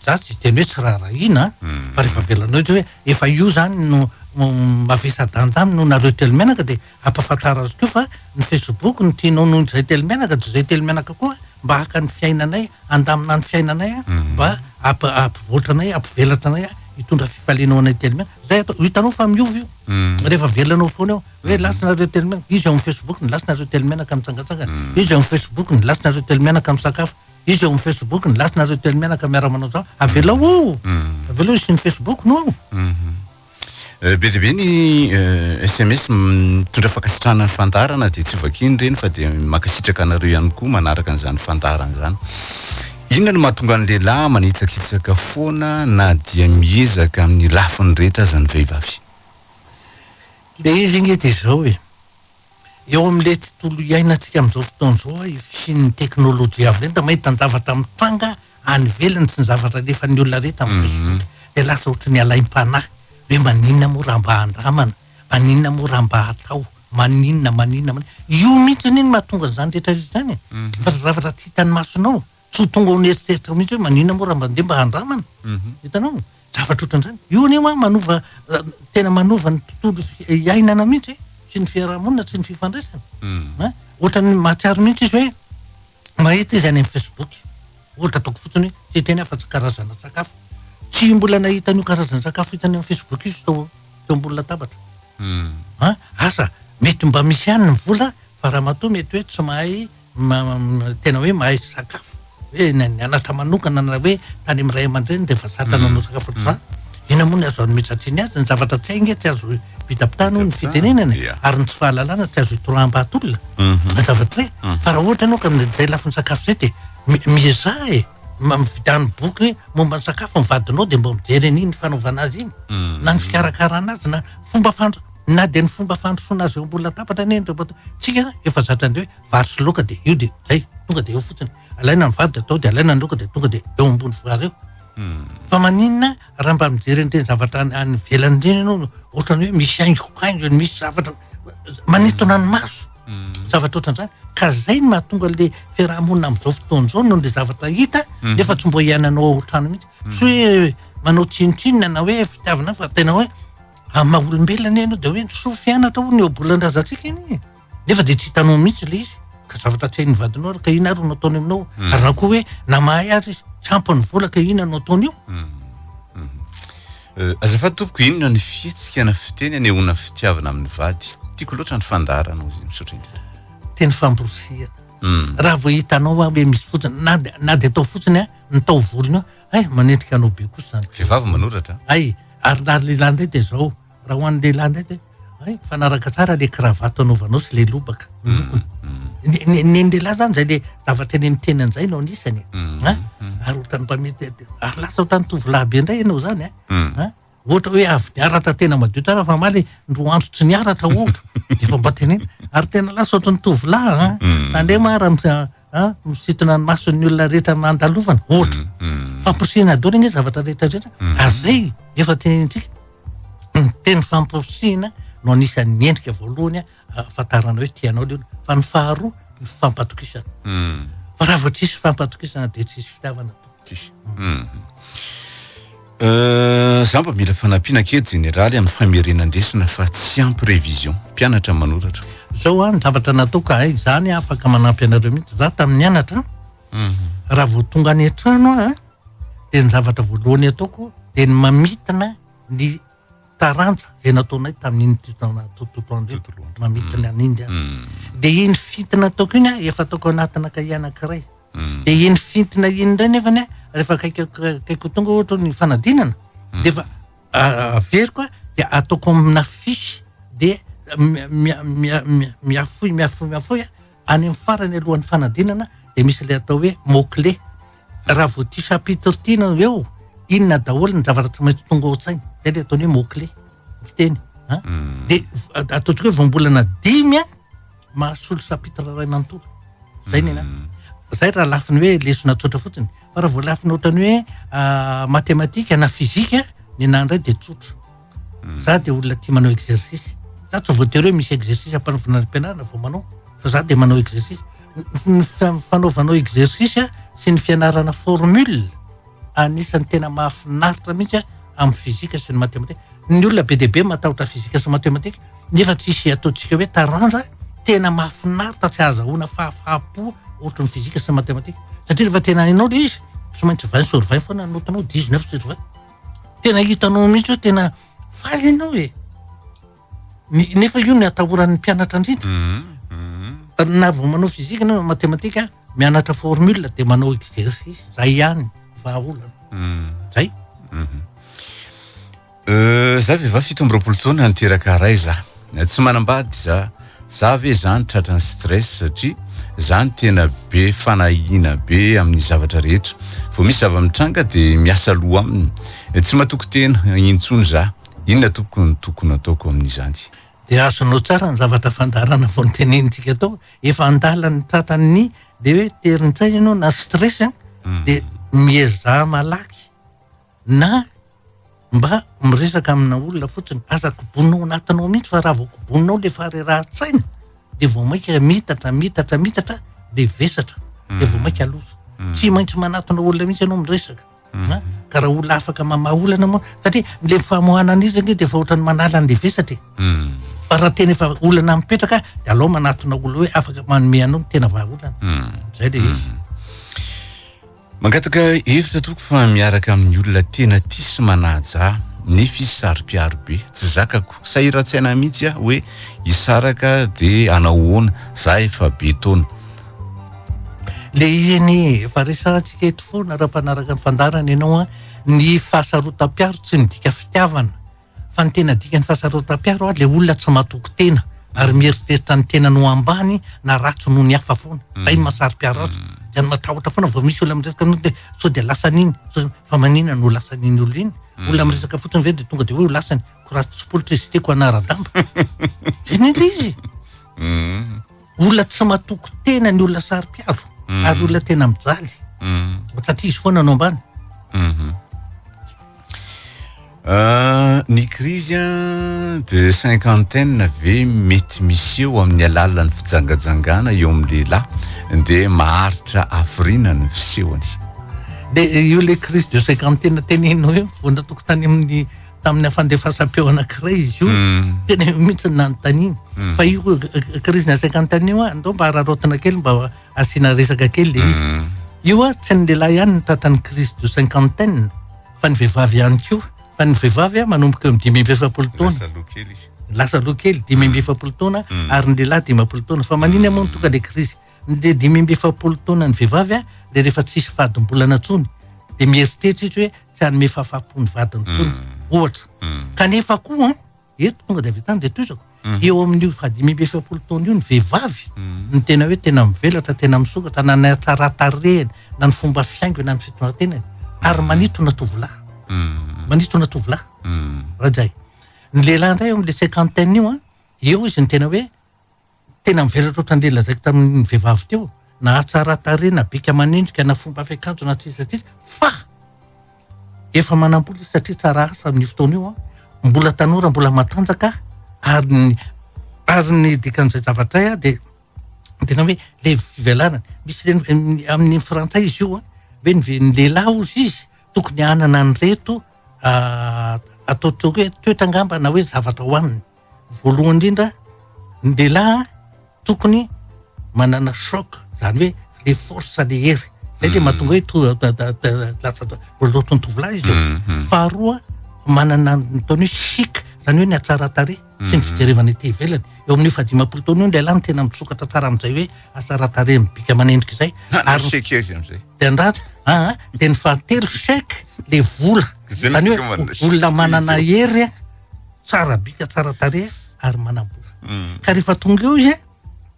za tsy teny hoe tsy raharahiana fa rehefa avelanao izy hoe efa io zany no mavesa-danja no nareo telo mianaka dia ampafantara azy keo fa ny Facebook no tianao noho zay telo mianaka dia zay telo mianaka koa mba haka ny fiainanay andamina ny fiainanay mba ampivoatra anay ampivelatra anay hitondra fifalianao anay telo mianaka zay atao hitanao fa miova io rehefa velanao foana eo hoe lasinareo telo mianaka izy eo amin'ny Facebook ny lasinareo telo mianaka mitsangatsangana izy eo amin'ny Facebook ny lasinareo telo mianaka misakafo izy eo amin'ny Facebook ny lasinareo telo mianaka miara-manao zao avelao izy sy ny Facebook no ao be dia be ny SMS mitondra fankasitrahana ny fandarana dia tsy vakiny reny fa dia makasitraka anareo ihany koa manaraka an'izany fandarana zany. Inona no mahatonga ny lehilahy manitsakitsaka foana na dia miezaka amin'ny lafiny rehetra aza ny vehivavy? Le izy igny dia izao hoe eo amin'ilay tontolo iainantsika amin'izao fotoana izao fisian'ny teknôlôjia avy reny mahita ny zavatra mitanga any ivelany sy ny zavatra lefa ny olona rehetra amin'ny Facebook dia lasa ohatra ny alaim-panahy hoe maninona moa raha mba handramana, maninona moa raha mba hatao, maninona io mihitsy iny mahatonga an'izany rehetra zany fa zavatra tsy hitan'ny masonao tsy ho tonga ho nieritseritra mihitsy hoe maninona moa raha mandeha mba handramana hitanao zavatra ohatran'izany io nefa manova tena manova ny tontolo iainana mihitsy sy ny fiarahamonina sy ny fifandraisana ohatra ny mahatsiaro mihitsy izy hoe mahita izy any amin'ny Facebook ohatra ataoko fotsiny hoe tsy teny afa-tsy karazana sakafo tsy mbola nahita an'io karazana sakafo hitany amin'ny Facebook izy teo ambony latabatra asa mety mba misy ihany ny vola fa raha matoa mety hoe tsy mahay tena hoe mahay sakafo hoe nianatra manokana na hoe tany amin'ny ray aman-dreny dia efa zatra nanao sakafo ohatr'izany ina moa ny azo anometsatriny azy ny zavatra tsy hainga tsy azo pitapitana ny fitenenana ary ny tsy fahalalana tsy azo hitoraham-bahatolona na zavatra hoe fa raha ohatra ianao ka amin'izay lafiny sakafo zay dia miezah mividany boky hoe momba ny sakafo mivadinao dia mba mijery an'iny fanaovana azy iny na ny fikarakarana azy na fomba na dia ny fomba fandrosoana azy eo ambony latabatra ny tsika efa zatra andreo hoe vary sy laoka dia io dia zay tonga dia eo fotsiny alaina ny vary dia atao dia alaina ny laoka dia tonga dia eo ambony vary eo fa maninona raha mba mijery an'ireny zavatra any ivelany ireny ianao ohatrany hoe misy haingokaingo misy zavatra manintona ny maso zavatra ohatran'izany ka zay ny mahatonga le fiarahamonina amin'izao fotoana izao noho le zavatra hita efa tsy mbo hiainanao ao trano mihitsy tsy hoe manao tsinotsinona na hoe fitiavana fa tena hoe maha-olombelona ianao dia hoe so fianatra ho ny obolan-drazantsika iny nefa dia tsy hitanao mihitsy le izy ka zavatra tsy hainy vadinao ka ina ary no ataony aminao ary na koa hoe na mahay azy izy tsy ampany vola ka ina no ataony io azafady tompoko inona ny fihetsikana fiteny anehoana fitiavana amin'ny vady tiako loatra ny fandarana ozy misaotra indrindra teny famborosiana raha vao hitanao hoe misy fotsiny na dia atao fotsiny ny tao volony io manendrika anao be kosa zany vehivavy manoratra ary na lehilahy ndray dia zao raha ho an'ny lehilahy ndray dia fanaraka tsara le kravato anaovanao sy le lobaka neny lehilahy zany zay le zavatra eny amin'ny teny an'izay no anisany ary ohatrany mba mety ary lasa ohatrany tovolahy be indray ianao zany ohatra hoe avy niaratra tena madio tsara fa maly ndro andro tsy niaratra ohatra dia efa mba teneny ary tena lasa ohatrany tovolahy tandre mara misitona ny mason'ny olona rehetra mandalovana ohatra famporisiana dao regny zavatra rehetrarehetra azay efa tenentsika teny famporisiana no anisan'ny endrika voalohany ahafantarana hoe tianao le fa ny faharoa ny fampatokisana fa raha vao tsisy fampatokisana dia tsisy fitiavana za mba mila fanampiana kely generaly amin'ny famerenandesina fa tsy ampy révision mpianatra manoratra zao ny zavatra natao ka zany afaka manampy anareo mihitsy za tamin'ny anatra raha vao tonga any an-trano dia ny zavatra voalohany ataoko dia ny mamitana ny taranja zay nataonay tamin'iny tontolo andreo mamitana an'iny dia iny fitina ataoko iny efa ataoko anatina kahie anankiray dia iny fitina iny indray nefany rehefa kaikoko tonga ohatra ny fanadinana dia efa averiko dia ataoko amina fisy dia miafoy any amin'ny farany alohan'ny fanadinana dia misy le atao hoe mot-clé raha vao ty chapitre tiana eo inona daholo ny zavatra tsy maintsy tonga ao an-tsainy zay le ataony hoe mot-clé fiteny dia ataontsika hoe voambolana 5 mahasolo chapitre ray manontolo zay nena zay raha lafiny hoe lesona tsotra fotsiny fa raha vao lafiny ohatrany hoe matematika na fizika ny anandray dia tsotra za dia olona tia manao exercice za tsy voatery hoe misy exercice ampanaovana mpianarana vao manao fa za dia manao exercice ny fanaovanao exercice sy ny fianarana formule anisan'ny tena mahafinaritra mihitsy amin'ny fizika sy ny matematika ny olona be dia be matahotra fizika sy matematika nefa tsisy ataontsika hoe taranja tena mahafinaritra tsy azahoana fahafahapo ohatra ny fizika sy matematika satria rehefa tena hainao le izy sy maintsy 20/20 foana notanao 19/20 tena hitanao mihitsy hoe tena faly ianao nefa io ny atahoran'ny mpianatra indrindra na vao manao fizika na matematika mianatra formule dia manao exercice zay ihany vahaolana zay za vehivavy 17 taona niteraka ray za tsy manambady za ve zany tratran'ny stress satria zany tena be fanahina be amin'ny zavatra rehetra vo misy zava-mitranga de miasa loha aminy tsy matoko tena intsony za inona tokony ataoko amin'izany de azonao tsara ny zavatra fandarana vao nitenenitsika tao efa andalany tratran'ny de hoe terintsaina ianao na stress de mieza malaky na mba miresaka amina olona fotsiny aza kobonao anatinao mihitsy fa raha vao kobonao le farerahan-tsaina de vao maika mitatra de vesatra de vao maika aloza tsy maintsy manatonao olona mihitsy ianao miresaka ka raha olona afaka mamaolana moa satria le famohana an'izy de efa ohatrany manala an'le vesatra fa raha tena efa olana mipetraka de alao manatona olona hoe afaka manome anao tena vahaolana zay de izy mangataka hevitra toko fa miaraka amin'ny olona tena tia sy manaja nefa izy saro-piaro be tsy zakako sahiran-tsaina mihitsy hoe hisaraka de anahoana za efa be taona le iziny efa resantsika eto foana raha mpanaraka ny fandarana ianao ny fahasarotam-piaro tsy midika fitiavana fa ny tena dika ny fahasarotam-piaro le olona tsy matoko tena ary mieritreritra ny tena no ambany na ratso noho ny hafa foana zay mahasaro-piaro azy de ny matahotra foana vao misy olona miresaka no de so de lasan'iny fa manina no lasan'iny olo iny olona miresaka fotsiny ve de tonga de hoe ho lasany ko raha tsy politrisi teko anaradamba zany le izy olona tsy matoko tena ny olona saro-piaro ary olona tena mijaly satria izy foana no ambany ny crise de cinquantaine ve mety misy eo amin'ny alalan'ny fijangajangana eo amin'ny lehilahy de maharitra afrina ny fisehony de io le crise de cinquantaine tenenao io vao natoko tany amin'ny tamin'ny fandefasam-peo anankiray izy io tena mihitsy nanontaniana fa io crise na cinquantaine io andao mba ararotina kely mba asiana resaka kely le izy io tsy ny lehilahy ihany ny tratran'ny crise de cinquantaine fa ny vehivavy ihany koa fa ny vehivavy manomboka eo amin'ny 5 taona lasa loha kely 5 taona ary ny lehilahy 10 taona fa manina moa tonga le crise de 5 taona ny vehivavy le rehefa tsisy vadimbolana tsony de mieritreritra izy hoe tsy hanome fahafaham-po ny vadiny tsony ohatra kanefa koa eto tonga de avy tany de toizako eo amin'io fa 5 taona io ny vehivavy ny tena hoe tena mivelatra tena misokatra na ny tsaratarehany na ny fomba fiaingo na ny fitonatenany ary manitona tovolahy rajay ny lehilahy ndray am'le cinquantaine io eo izy ny tena hoe tena mivelatra ohatrany le lazaiko tamin'ny vehivavy teo na tsaratarehany na bika manendrika na fomba fiakanjo na tsisy fa efa manambola izy satria tsara asa amin'ny fotoana io mbola tanora mbola matanjaka ary ny dikan'izay zavatray de tena hoe le fivelanany misy amin'ny frantsay izy io hoe ny lehilahy ozy izy tokony anana ny reto atao tsoko hoe toetrangamba na hoe zavatra ho aminy voalohany indrindra ny lehilahy tokony manana choc zany hoe le force le hery zay de mahatonga hoe lasa loatra ny tovolahy izy io faharoa manana nataony hoe chic zany hoe ny atsaratareh sy ny fijerevana ety ivelany eo amin'io fa 10 taona io ny lehilahy tena misokatra tsara amin'izay hoe atsaratareh mibika manendrika izay de andratra de ny fahatelo chèque le vola zany hoe olona manana hery tsara bika tsara tareh ary manambola ka rehefa tonga eo izy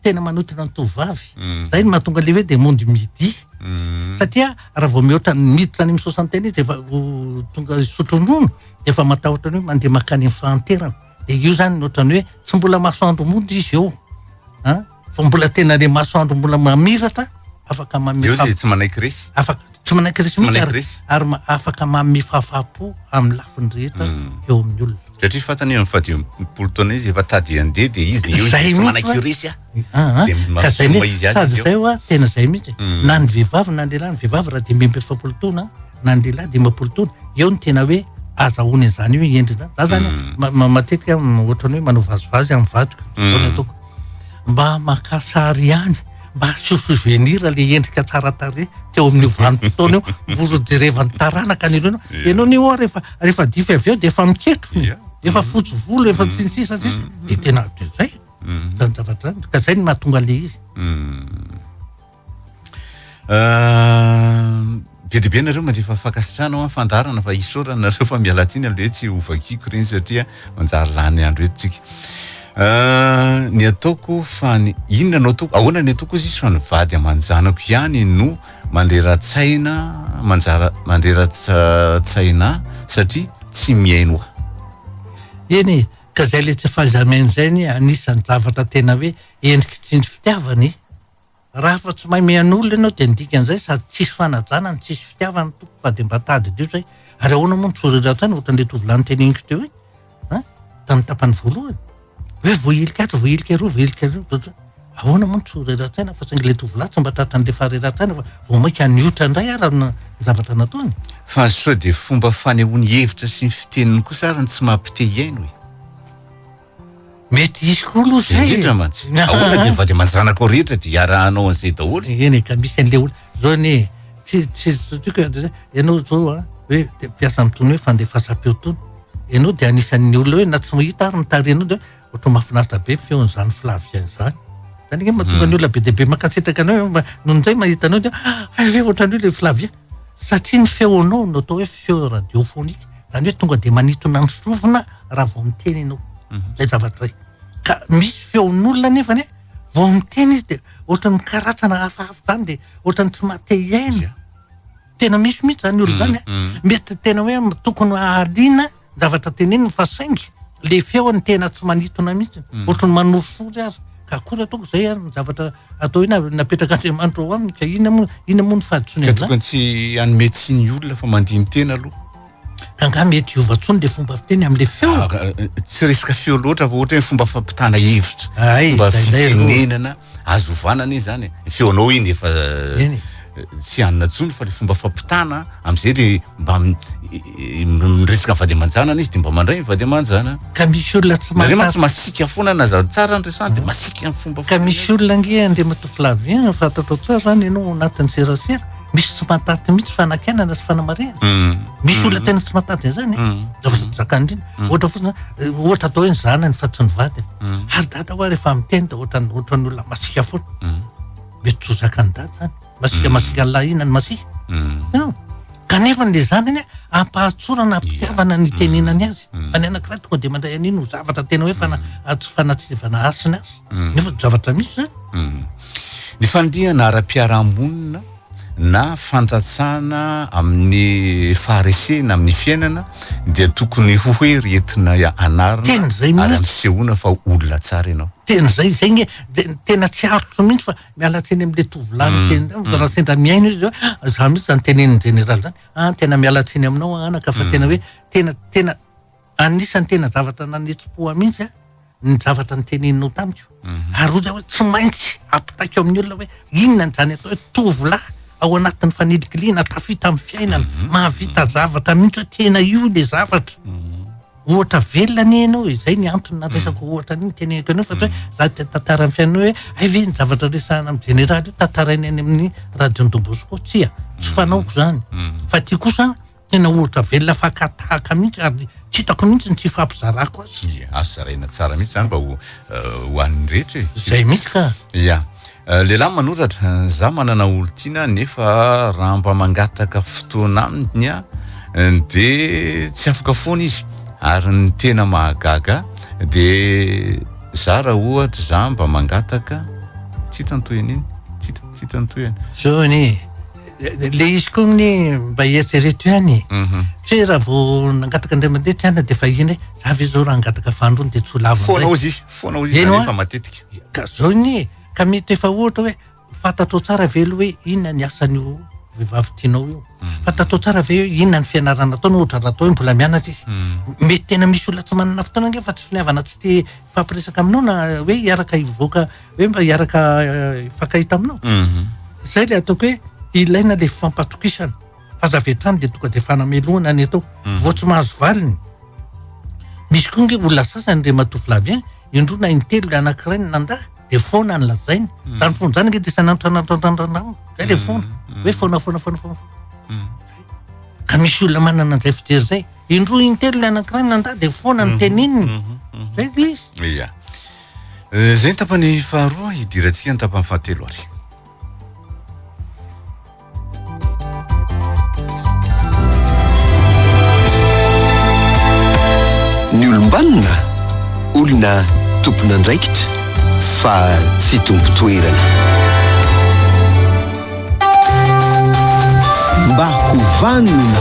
tena manotina ny tovavy zay ny mahatonga le hoe de monde midi satria raha vao mihoatra miditra ny soixantaine izy efa tonga sotronono de efa matahotra ny hoe mandeha makany amin'ny fahanterana de io zany ny ohatrany hoe tsy mbola masoandro mody izy eo fa mbola tena le masoandro mbola mamiratra afaka tsy manaiky resy tsy manaiky resy mihitsy ary afaka manome fahafapo amin'ny lafiny rehetra eo amin'ny olona satria fatany amin'ny fadipolo taona izy efa tady andeha de izy de eo tsy manaiky resy de masoma izy azy zay tena zay mihitsy na ny vehivavy na ny lehilahy ny vehivavy raha 5 taona na ny lehilahy 10 taona eo ny tena hoe azahoany an'izany hoe endry zany za zany matetika ohatrany hoe manao vazovazy amin'ny vadiko zao ataoko mba makasary ihany mba souvenir le endrika tsara tare teo amin'ny 20 taona eo voro jerevany taranaka ny elo ianao ny eo rehefa dify avy eo de efa miketro efa fotsy volo efa tsinsisa de tena zay zany zavatra zany ka zay ny mahatonga le izy dehibe nareo mandefa fakasitrana fandarana fa isorana nareo fa mialatsiny aloha hoe tsy hovakiko reny satria manjary lany andro eto tsika. Ny ataoko fa inona no ataoko ahoana ny ataoko izy fa ny vady aman-janako ihany no mandreratsaina mandreratsaina satria tsy miaino eny ka zay le tsy fahazamainy zay ny anisan'ny zavatra tena hoe endriky tsindry fitiavany raha fa tsy mahay mian'olona ianao de ndikan'izay sady tsisy fanajana tsisy fitiavana toko fa de mba tady dio zay ary ahoana moa nitsoriratra ohatran'le tovolahy nyteneniko teo hoe tamin'ny tapany voalohany hoe voailika ato voailika roa voailika roa ahoana moa nitsoriratra fa saingy le tovolahy tsy mba tratran'le fahareratrana fa vao maika niotra indray ara ny zavatra nataony fa sao de fomba fanehoany hevitra sy ny fiteniny kosa arany tsy mampite iaino hoe mety izy koa aloha zay indrindra mantsy ahoana de vady aman-janako rehetra de iarahanao an'izay daholo eny ka misy an'le olo zao ny tsy tiako ianao zao hoe de mpiasa mitony hoe fandefasam-peo tony ianao de anisan'ny olona hoe na tsy mahita ary mitary anao de ohatry mahafinaritra be feon'izany filaviany zany zany hoe mahatonga ny olona be de be makatsitraka anao nohon'izay mahita anao de ve ohatran'ny hoe le filavia satria ny feonao no atao hoe feo radiofonika zany hoe tonga de manitona ny sofina raha vao miteny ianao zay zavatra zay ka misy feon'olona nefany vao miteny izy de ohatran'ny mikaratsana hafahafa zany de ohatran'ny tsy mahate iaino tena misy mihitsy zany olo zany mety tena hoe tokony ahaliana zavatra teneniny fa saingy le feony tena tsy manitona mihitsy ohatran'ny manosory azy ka akory ataoko zay ny zavatra atao hoe napetraka Andriamanitra ao aminy ka ina moa ny fahaditsony ka tokony tsy hanome tsy ny olona fa mandihy mitena aloha kanga mety iovatsony le fomba fiteny am'le feo tsy resaka feo loatra fa ohatra hoe fomba fampitana hevitra ay fomba fitenenana azo ovanana izy zany feonao iny efa tsy hanina tsony fa le fomba fampitana am'izay de mba miresaka vady aman-janana izy de mba mandray vady aman-jana ka misy olona tsy tsy masika foana nazary tsara andresany de masika amin'ny fomba ka misy olona nge andriamatofilavien fantatao tsara zany ianao anatin'ny serasera misy tsy mataty mihitsy fanakenana sy fanamarena misy olona tena tsy mataty an'izany zavatra tsy zakany indrindra ohatra fotsiny ohatra atao hoe ny zanany fa tsy ny vady ary dada hoa rehefa miteny de ohatran'ny olona masika foana mety tsy ho zakany dady zany masika lahy inany masika kanefa n'le zanany ampahatsorana ampitiavana ny tenenany azy fa ny anankiray tonga de mandray an'iny ho zavatra tena hoe fanatsivana asiny azy nefa zavatra misy zany ny fandihana ara-piarahamonina na fantatsana amin'ny faharesena amin'ny fiainana dia tokony ho hoe retina anarina ary amsehoana fa olona tsara ianao tena zay nge tena tsy arotro mihitsy fa mialatsiny am'le tovolahy teny raha sendra miaino izy za mihitsy zany teneniny général zany tena mialatsiny aminao anaka fa tena hoe tena anisany tena zavatra nanetsi-po mihitsy ny zavatra ny teneninao tamiko ary oza hoe tsy maintsy ampitaiko amin'ny olona hoe inona zany atao hoe tovolahy ao anatin'ny fanidikiliana tafita amin'ny fiainana mahavita zavatra mihitsy hoe tena io le zavatra ohatra velona ny ianao izay ny antony naresako ohatra ny teneniko anao fa hoe za te tantara amin'ny fiainana hoe ay ve ny zavatra resahana amin'ny général io tantarainy any amin'ny radion-dombosiko tsy fanaoko zany fa ty kosa tena ohatra velona fakatahaka mihitsy ary tsy hitako mihitsy ny tsy fampizarako azy azo zaraina tsara mihitsy zany mba ho an'ny rehetra zay mihitsy ka ia lehilahy manoratra za manana olo tiana nefa raha mba mangataka fotoana aminy de tsy afaka foana izy ary ny tena mahagaga de za raha ohatra za mba mangataka tsy tantoyany iny tsy tantoyany so ny le izy koa ny mba eritrereto ihany tsy hoe raha vao nangataka indray mandeha tsy hana de fa iny za ve zao raha angataka fandrony de tsy ho lava foanao izy efa matetika ka zao ny ka mety efa ohatra hoe fantatrao tsara ve aloha hoe inona ny asan'io vehivavy tianao io fantatrao tsara ve hoe inona ny fianarana ataony ohatra raha atao hoe mbola mianatra izy mety tena misy olona tsy manana fotoana nge fa tsy finiavana tsy te fampiresaka aminao na hoe hiaraka hivoaka hoe mba hiaraka fakahita aminao zay le ataoko hoe ilaina le fampatokisana fa zavetrany de tonga de fanamelohana ny atao vao tsy mahazo valiny misy koa nge olona sasany re matofilavien indrona intelo le anankiray ny nanda de foana ny lazainy zany fona zany nge de sananotrananao zay le foana hoe foana ka misy olona manana an'izay fijery zay indroa intelo le anankiray nanda de foana ny tenininy zay le izy ia zay ny tapany faharoa hidirantsika ny tapany fahatelo ary hovanina olona tompona andraikitra fa tsy tompo toerana mba hovanina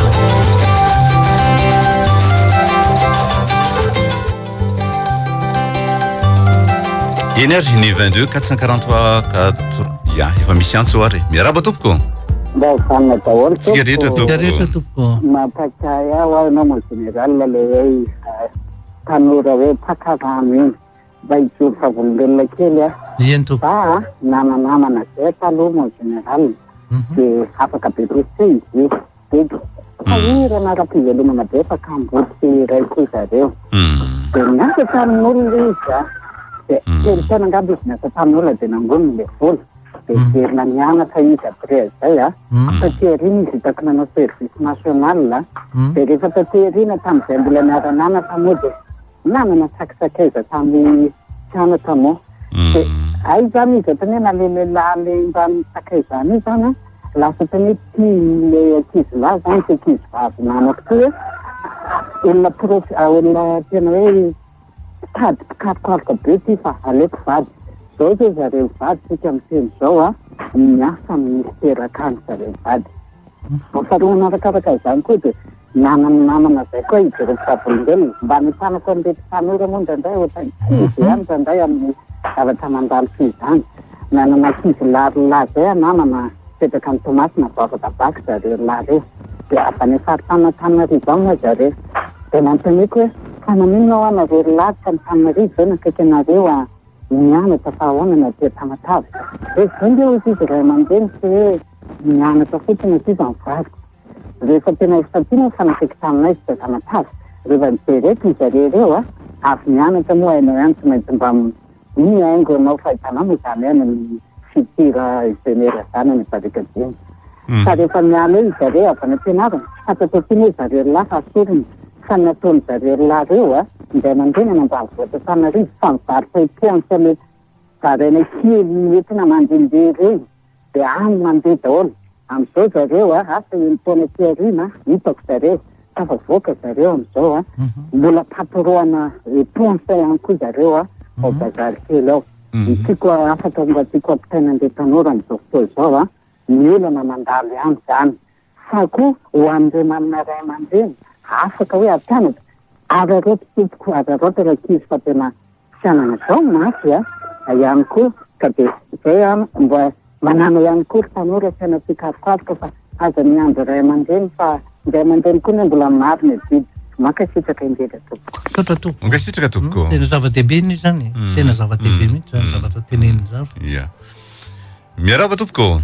Énergie ny 22 443 4 ya efa misy antso ary miaraba tompoko mba hovanina daholo tsika rehetra tompoko mampakay aho anao mo général le hoe tanora hoe mpakavano iny mba hijoro favolom-belona kely a ien tompo ba namanamana zay taloha mo général de afaka bebrosy izy io de tahirana ara-pivelomana be fakambotsy iray koa zareo de miasa tamin'olona izy a de terintsaina angamba izy miasa tamin'olona de nangoniny le vola de verina mianatra izy après zay a taterina izy hitako nanao service national de rehefa taterina tam'izay mbola miara-nanatra moa de nanana sakisakaiza tamin'ny mpianatra moa de ay zany izy atany nalelehilahy le mba misakaizany io zany a lasa tany tia le ankizy lahy zany sy ankizy vavy nanako koa hoe olona tena hoe tady pikatokaroka be ty fa aleko vady zao zay zareo vady tsika miteny zao a miasa ministeraka any zareo vady faharoa arakaraka izany koa de namana zay koa ijereo favolom-belona mba mitanako an'irety tanora moa ndraindray ohatrany izy ihany ndraindray amin'ny zavatra mandalo sy izany nanana ankizy lahy zay a namana petraka ny tomasina bavaka baky zareo lahy reo de avany faritana-tanarivo ao moa zareo de nantoniko hoe fanaminao anareo lahy ka ny tanarivo zay nakaiky anareo a mianatra fa ahoana te tamatavy hoe zay izy izy ray aman-dreny sy hoe mianatra fotsiny aty zany vady rehefa tena efatina fanakaiky taminay sy de tamatavy rehefa mijereky zareo reo a avy mianatra moa hainao ihany tsy maintsy mba miaingo anao fahitanao moa zany ihany ny fitira ingénieur zany ny barikadiny fa rehefa miala eo zareo avy nampianarana fatatatiana hoe zareo lahy fa asorony fa nataony zareo lahy reo a indray aman-dreny anambanivohitra tanarivo fa mivarotra impiansa le zaraina kely entina mandindeha reny de any mandeha daholo am'izao zareo a asa enitaona tiarina hitako zareo tafa voaka zareo am'izao a mbola patoroana impiansa ihany koa zareo a ao bazary kely ao tiako afaka mba tiako ampitaina an'le tanora am'izao fotoa zao a ny olana mandalo ihany zany fa koa ho an'ireo manana ray aman-dreny afaka hoe ampianatra araroto tompoko araroto rakizy fa tena fianana zao masy a ihany koa ka de zay a mba manano ihany koa ry tanora fiaina pikarokaroka fa aza miandro ray aman-dreny fa ndray aman-dreny koa ny mbola maro ny bidy makasitraka indrindra tompoko sotra tompoko makasitraka tompoko tena zava-dehibe iny zany tena zava-dehibe mihitsy zany zavatra teneniny zao ya miaraba tompoko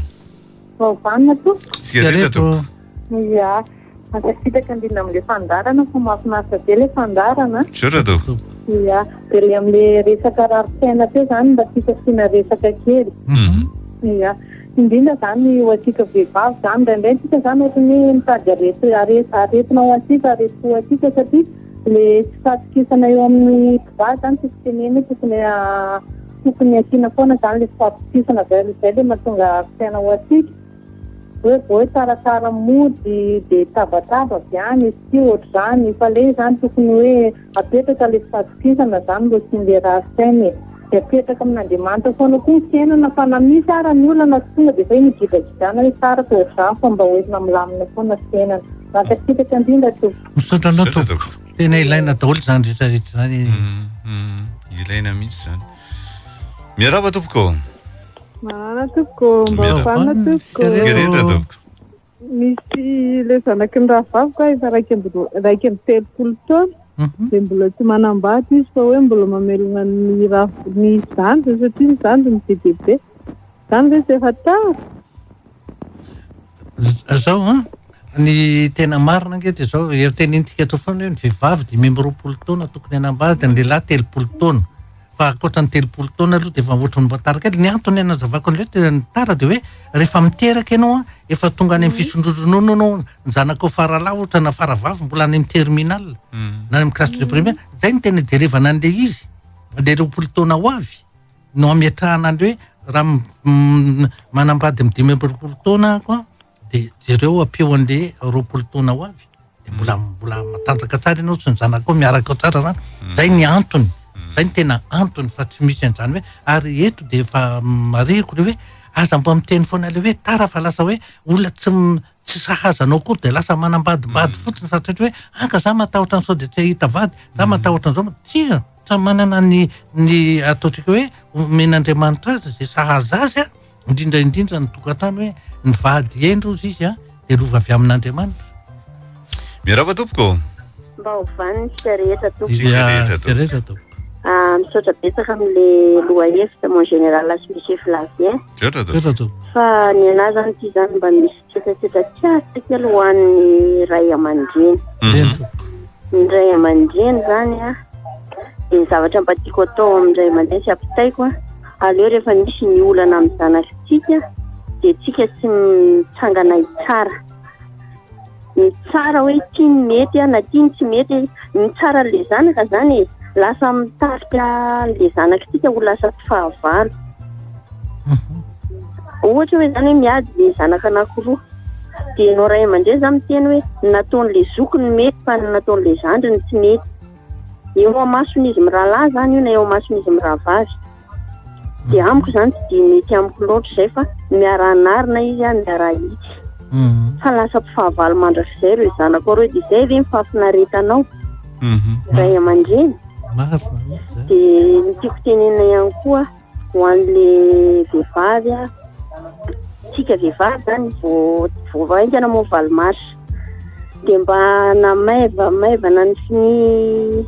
vanina tompoko tsika rehetra tompoko ya makasitraka indrindra am'le fandarana fa mahafinaritra be le fandarana sotra tompoko ya de le am'le resaka rarotsaina teo zany mba tikasiana resaka kely ya indrindra zany ho atsika vehivavy zany ndraindray tsika zany ohatrany mitady aretina ho atsika aretina ho atsika satria le tsy fahatokisana eo amin'ny mpivady zany tsy fiteneny tokony asiana foana zany le fahatokisana zay le mahatonga fisaina ho atsika hoe voe tsaratsara mody de tabataba avy any izy ty ohatr'izany fa le zany tokony hoe apetraka le fahatokisana zany mbo sy le rarotsainy de apetraka amin'Andriamanitra foana koa fiainana fa na misy ara ny olana tonga de zay migidagidana hoe tsara ko ohatr'izany fa mba hoentina milamina foana fiainana makasitraka indrindra tompoko misotranao tompoko tena ilaina daholo zany rehetrarehetra zany ilaina mihitsy zany miaraba tompoko marana tompoko mba hafana tompoko tsika rehetra tompoko misy le zanaky ny rahavavy ka efa raiky amby telopolo taona de mbola tsy manambady izy fa hoe mbola mamelona ny zandry satria ny zandry ny be dehibe zany ve tsy efa tara zao a ny tena marina nge de zao tenenintsika atao foana hoe ny vehivavy dimy amby roapolo taona tokony hanambady ny lehilahy telopolo taona fa akoatrany telopolo taona aloha de efa ohatrany mbataraka ny antony anazavako an'le tena tara de hoe rehefa miteraka ianao a efa tonga any amin'ny fisondronono anao ny zanakao faralahy ohatra na faravavy mbola any amin'ny terminal na any amin'ny classe de première zay ny tena jerevana an'le izy le roapolo taona ho avy no amiatrahana an'le hoe raha manambady amin'ny dimy amby roapolo taona koa de jereo apeo an'le roapolo taona ho avy de mbola matanjaka tsara ianao sy ny zanako miaraka ao tsara zany zay ny antony zay ny tena antony fa tsy misy an'izany hoe ary eto de efa mariko le hoe aza mbo miteny foana le hoe tara fa lasa hoe olona tsy sahazanao kory de lasa manambadibady fotsiny fa tsatria hoe anka za matahotra an'izao de tsy hahita vady za matahotra an'izao tsia sa manana ny ataotsika hoe men'Andriamanitra azy zay sahaza azy a indrindra ny tokantany hoe ny vady endro izy a de lova avy amin'Andriamanitra. Miarahaba tompoko. Mba hovany sy rehetra tompoko. Misaotra betsaka amin'le lohahevitra mon général sy misy Flavien. Fa ny anahy zany ty zany mba misy tsetsatseta tsy kely ho an'ny ray aman-dreny. Ny ray aman-dreny zany a de ny zavatra mba tiako atao amin'ny ray aman-dreny sy ampitaiko a aleo rehefa misy ny olana amin'ny zanakitsika de tsika tsy mitsangana tsara. Ny tsara hoe tiany mety na tiany tsy mety ny tsara le zanaka zany lasa mitarika le zanakitsika ho lasa tsy fahavalo. Ohatra hoe zany hoe miady le zanaka anankiroa de ianao ray aman-dreny zany miteny hoe nataon'le zokony mety fa nataon'le zandriny tsy mety. Eo amason'izy mirahalahy zany io na eo amason'izy mirahavavy. De amiko zany tsy de mety amiko loatra zay fa miara-anarina izy a miara-hitsy. Fa lasa mpifahavalo mandrakizay reo zanako reo de zay ve mifafinaretanao ray aman-dreny. De ny tiako tenena ihany koa ho an'le vehivavy a tsika vehivavy zany vao vaingana moa valomasy de mba namaivana ny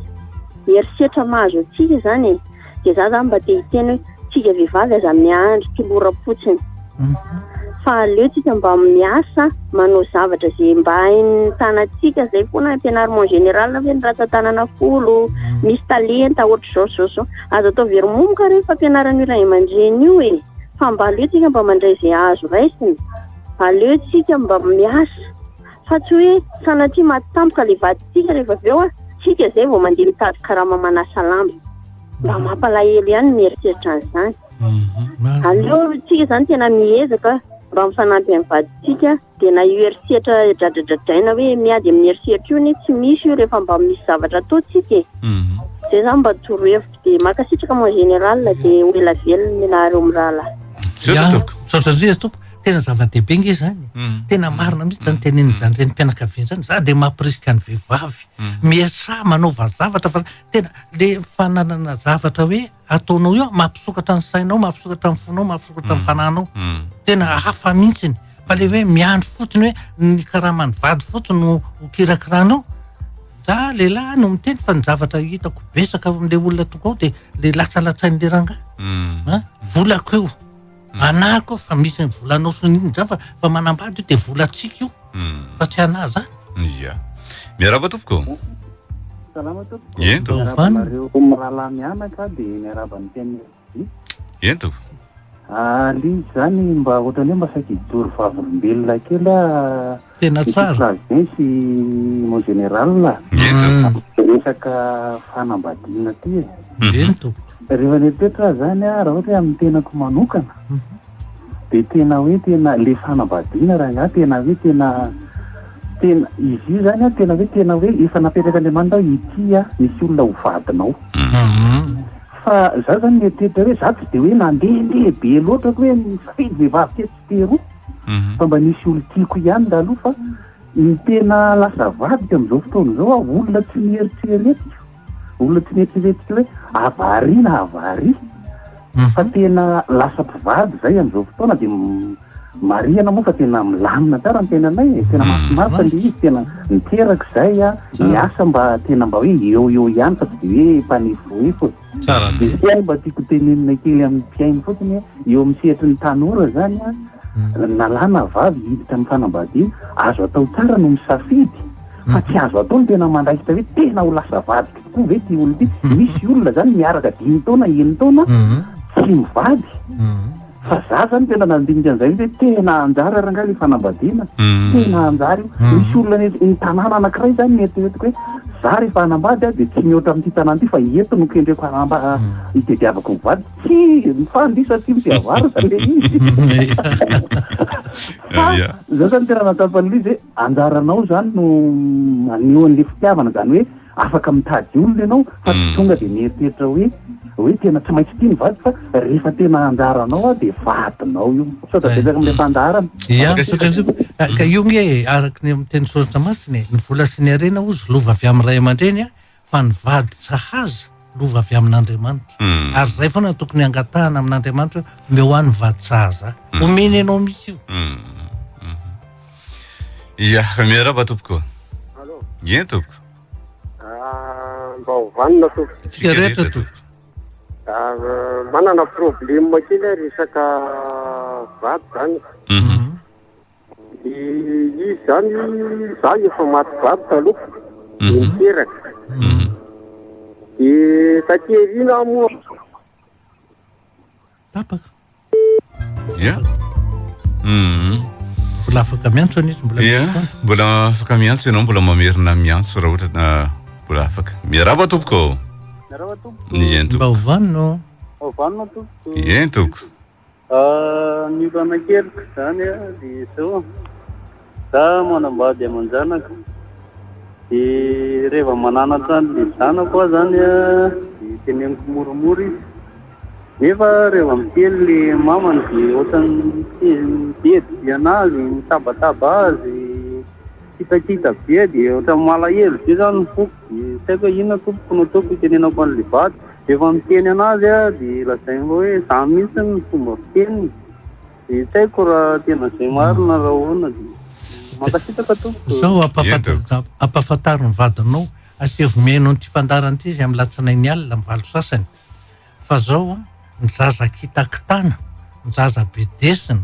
herisetra mahazo atsika zany de za zany mba te hiteny hoe tsika vehivavy aza miandry kilora-potsiny fa aleo tsika mba miasa manao zavatra zay mba hain'ny tanatsika zay foana ampianary mon général hoe ny ratsan-tanana folo misy talenta ohatr' zao azo atao veromomoka rehefa ampianaran'io ray aman-dreny io e fa mba aleo tsika mba mandray zay azo raisiny aleo tsika mba miasa fa tsy hoe sanatria matampoka le vaditsika rehefa avy eo a tsika zay vao mandeha mitady karama manasa lamba mba mampalahelo ihany mieritreritra an'izany. Aleo tsika zany tena miezaka mba mifanampy amin'ny vaditsika de na io eritreritra dradradradraina hoe miady amin'ny eritreritra io ne tsy misy io rehefa mba misy zavatra ataotsika e. Zay zany mba torohevitra de makasitraka mon général de ho ela velona ianareo mirahalahy. Saotra tompo tena zava-dehibe nge zany tena marina mihitsy zany teneny zany reny mpianakaviana zany za de mampirisika ny vehivavy miasa manaova zavatra fa tena le fananana zavatra hoe ataonao io mampisokatra ny sainao mampisokatra ny fonao mampisokatra ny fananao tena hafa mihitsiny fa le hoe miandry fotsiny hoe ny karamany vady fotsiny no hokirakiranao za lehilahy no miteny fa ny zavatra hitako besaka am'le olona toko ao de le latsalatsain'le ranga volako eo anako fa misy volanao soniny zany fa manambady io de volatsika io fa tsy anah zany. Miarahaba tompoko. Salama tompoko. Ento. Nareo mirahalahy mianaka de miarahaba ny teny. Ento. Lizy zany mba ohatrany hoe mba saika hidory vavolombelona kely tena tsara sy mon général resaka fanambadiana ty ento rehefa nepetra zany raha ohatra hoe amin'ny tenako manokana de tena hoe tena le fanambadiana raha nga tena hoe tena izy io zany tena hoe efa napetraka Andriamanitra ity misy olona ho vadinao fa za zany mietreritra hoe za tsy de hoe nandehandeha be loatra hoe misafidy vehivavy ty tsy teroa fa mba nisy olo tiako ihany ndaloha fa ny tena lasa vadika am'izao fotoana zao olona tsy mieritreretika olona tsy mieritreretika hoe avary fa tena lasa mpivady zay am'izao fotoana de mariana moa fa tena milamina tsara ny tenanay tena mafinaritra le izy tena miteraka zay miasa mba tena mba hoe eo ihany fa tsy de hoe mpanifo de mba tiako tenenina kely amin'ny mpiainy fotsiny eo amin'ny sehatry ny tanora zany nalana vavy hiditra amin'ny fanambadiana azo atao tsara no misafidy fa tsy azo atao ny tena mandraikitra hoe tena ho lasa vadika tokoa ve ty olo ty misy olona zany miaraka 5 taona 1 taona tsy mivady fa za zany tena nandinika an'izay hoe tena anjara raha le fanambadiana tena anjara io misy olona ny tanàna anankiray zany mieritreretiko hoe za rehefa hanambady de tsy mihoatra amin'ity tanàna ty fa eto no kendreko hitediavako mivady tsy mifandisa tsy misiavara sa le izy Zao zany tena natapalizy anjaranao zany no anio an'le fitiavana zany hoe afaka mitady olona ianao fa tsy tonga de mieritreritra hoe tena tsy maintsy tia ny vady fa rehefa tena anjaranao de vadinao io sao da betsaka am'le fandarana ka io nge araky ny amin'ny teny soratra masiny ny vola sy ny arena ozy lova avy amin'ny ray aman-dreny fa ny vady tsahaza lova avy amin'Andriamanitra ary zay foana tokony angatahana amin'Andriamanitra me ho an'ny vady tsahaza omeny ianao misy io miaraba tompoko ie tompoko mba hovanina tompoko tsika rehetra tompoko manana problème kely resaka vady zany izy zany za efa maty vady taloha miteraka de taterina moa tapaka mbola afaka miantso anizy mbola afaka miantso ianao mbola mamerina miantso raha ohatra mbola afaka miaraba tompoko mba hovanino tompoko ie tompoko ny olana-keliko zany de zao za manambady aman-janaka de rehefa mananatra le zanako a zany de teneniko moramora izy nefa rehefa mitely le mamany de ohatrany bedby anazy mitabataba azy kitakita be de ohatrany malahelo be zany foko de tsy haiko hoe inona tompoko no ataoko itenenako an'le vady rehefa miteny anazy de lazainy hoe za mihitsy ny fomba fiteniny de tsy haiko raha tena zay marina raha hoana de makasitaka tompoko zao ampafataro ny vadinao asevomenao ty fandarana izy amin'ny latsinainy alina mivalo sasany fa zao ny zaza kitakitana ny zaza bedesina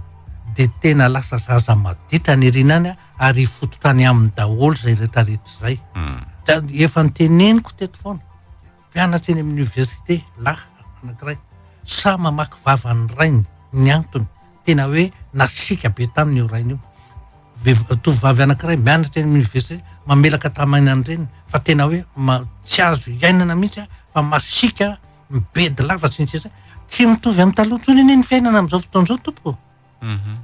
de tena lasa zaza maditra ny erinany ary fototrany amin'ny daholo zay rehetrarehetra zay efa niteneniko teto foana mpianatra eny amin'ny université laha anankiray sa mamaky vavany rainy ny antony tena hoe nasika be tamin'io rainy io tovovavy anankiray mianatra eny amin'ny université mamelaka tamainany reny fa tena hoe tsy azo iainana mihitsy fa masika mibedy lavatsy ny sisa tsy mitovy amin'ny taloha tsony eny ny fiainana am'izao fotoan'izao tompoko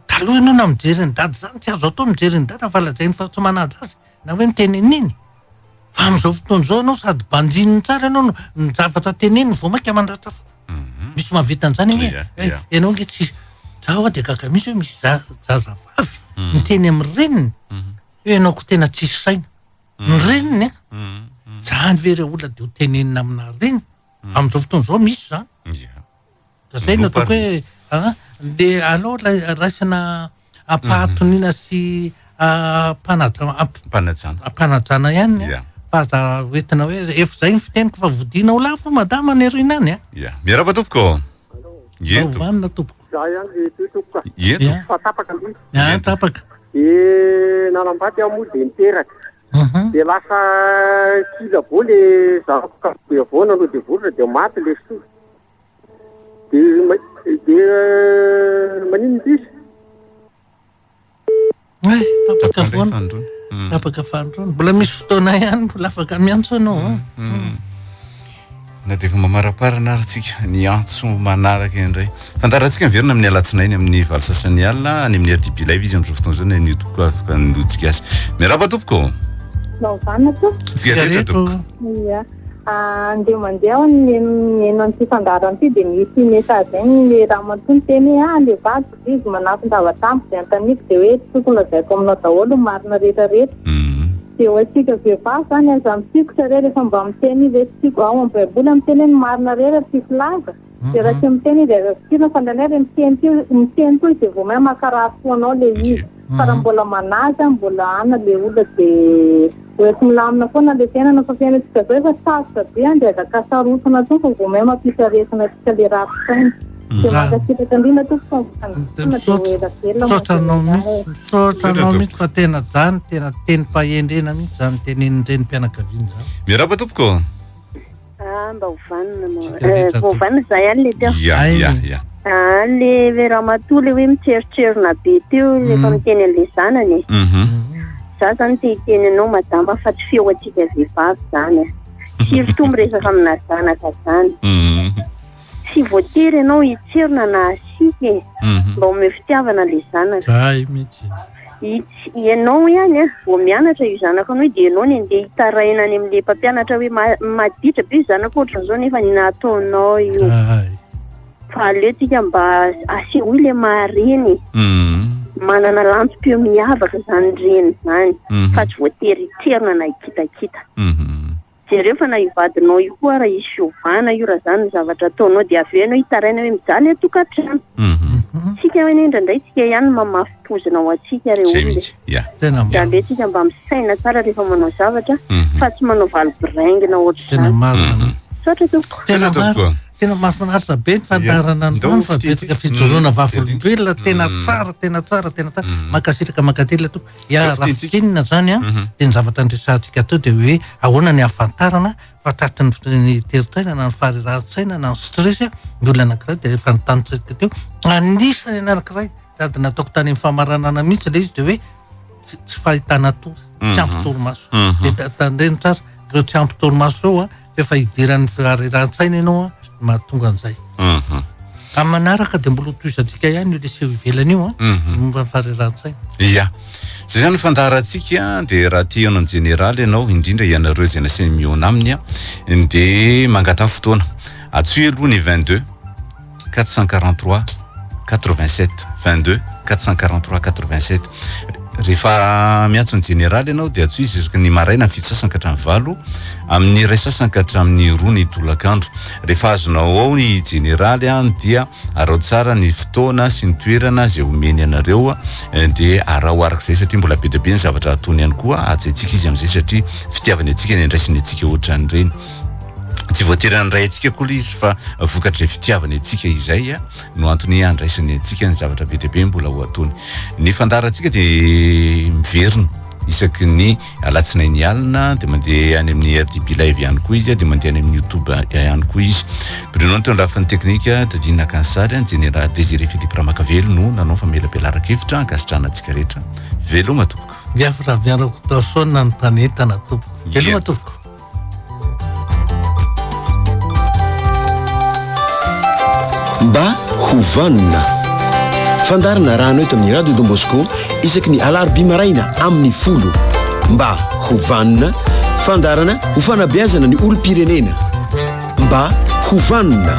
taloha ianao na mijery ny dady zany tsy azo atao mijery ny dady fa lazainy fa tsy manaja azy na hoe miteneniny fa am'izao fotoan'izao ianao sady bandininy tsara ianao ny zavatra teneniny vao maika mandratra fo misy mahavitan'izany igny ianao nge tsy zaho de kaka misy hoe misy zazavavy miteny amin'ny reniny hoe ianao ko tena tsisy saina ny reniny zany ve re olona de ho tenenina amina reniny am'izao fotoan'izao misy zany da zay no ataoko hoe de aloha raisina ampahatonina sy mpanajana ihany fa za hoentina hoe efa zay ny fiteniko fa vodina ho lafo madama ny erinany miaraba tompoko vanina tompoko za ihany le tompoko fa tapaka tapaka de nanambady amoa de niteraka de lasa kila bo le zavako be avona aloha de vorona de maty le so de maninona diso tapaka foana tapaka fandrony mbola misy fotoana ihany mbola afaka miantso anao na de efa mamaraparana ary tsika ny antso manaraka indray fantarantsika miverina amin'ny alatsinainy amin'ny valo sasany alina any amin'ny RTP live izy am'izao fotoana zany ny tompoko afaka noditsika azy miaraba tompoko tsika tompoko andeha mandeha eno an'ity fandarana ity de misy message zany le raha mantony teny le vadiko izy manafin-davatampo de antaniko de hoe tokony lazaiko aminao daholo marina rehetrarehetra de ho atsika vehivavy zany aza misikotra re rehefa mba miteny izy siko ao amin'ny baiboly amiteny hoe marina rehetra tsy filaza de raha tsy miteny izy azakina fa ndraindray re miteny koa izy de vao mahay makaraha foanao le izy fa raha mbola manaja mbola ana le olona de oety milamina foana le fiainana fa fiainatsika zao efa sarotra be de azakasarotana to fa vao mahay mampisaresana tsika le rafisaina de mankasitraka andrina to sotranao mihitsy fa tena zany tena teny pahendrena mihitsy zany tenenindreny mpianakaviany zany miaraba tompoko mba hovanina zay any le teo le vera matoa le hoe mitseritserina be teo lefa miteny an'le zanany za zany te hiteny anao madama fa tsy feo atsika vehivavy zany siroto miresaka amina zanaka zany tsy voatery ianao hitserona na asika e mba ome fitiavana le zanaka ay mihitsy ianao ihany a vao mianatra io zanaka anao dia ianao ny andeha hitarainany amin'le mpampianatra hoe maditra be io zanaka ohatran'izao nefa ny nataonao io fa aleo tsika mba asehoy le mahareny manana lantso-peo miavaka zany reny zany fa tsy voatery hitserona na hikitakita jereo fa na hivadinao io koa raha isy fiovana io raha zany ny zavatra ataonao dia avy eo ianao hitaraina hoe mijaly atokantrano tsika hoe indraindray tsika ihany mamafipozina ao atsika re olona da aleo tsika mba misaina tsara rehefa manao zavatra fa tsy manao valibiraingina ohatry zany sotra toko tena mahafinaritra be ny fantarana androny fa betsaka fijoroana vavolombelona tena tsara makasitraka makately to raha fitinina zany a de ny zavatra andresantsika teo de hoe ahoana ny ahafantarana fa tratry ny teritsaina na ny faharirahantsaina na ny stress ny olona anankiray de rehefa nytanitsika teo anisany anankiray sady nataoko tany amin'ny famaranana mihitsy le izy de hoe tsy fahitana tory tsy ampitoromaso de tandreny tsara reo tsy ampitoromaso reo a efa hidiran'ny faharirahantsaina ianao a mahatonga an'izay manaraka de mbola toisantsika ihany io le seho ivelany io momba ny faharirahantsaina ia zay zany fandarantsika de raha tia anao generaly ianao indrindra ianareo zay nasiny miona aminy a de mangata fotoana atsoy aloha ny 22 443 87 22 443 87 rehefa miatso ny generaly ianao de atsoy izy isaky ny maraina ny fito sasany kahatramin'ny valo amin'ny iray sasany kahatramin'ny roa ny tolakandro rehefa azonao ao ny generaly a dia arao tsara ny fotoana sy ny toerana zay omeny anareo de arao arak'izay satria mbola be dia be ny zavatra ataony ihany koa ajaitsika izy amin'izay satria fitiavany atsika ny andraisiny atsika ohatran'ireny tsy voatery andray atsika koa le izy fa vokatry fitiavany atsika izay no antony andraisany atsika ny zavatra be dia be mbola ho ataony ny fandarantsika de miverina isaky ny alatsinainy alina de mandeha any amin'ny RDB live ihany koa izy de mandeha any amin'ny YouTube ihany koa izy prenons teo lafiny teknika tadina kansary ny général Désiré Philippe Ramakavelo no nanao famelabelara-kevitra ankasitrana atsika rehetra veloma tompoko miafy raha viarako tao sona ny planetana tompoko veloma tompoko mba hovanina fandarina rano eto amin'ny radio Don Bosco isaky ny alarobia maraina amin'ny folo mba hovanina fandarana ho fanabeazana ny olom-pirenena mba hovanina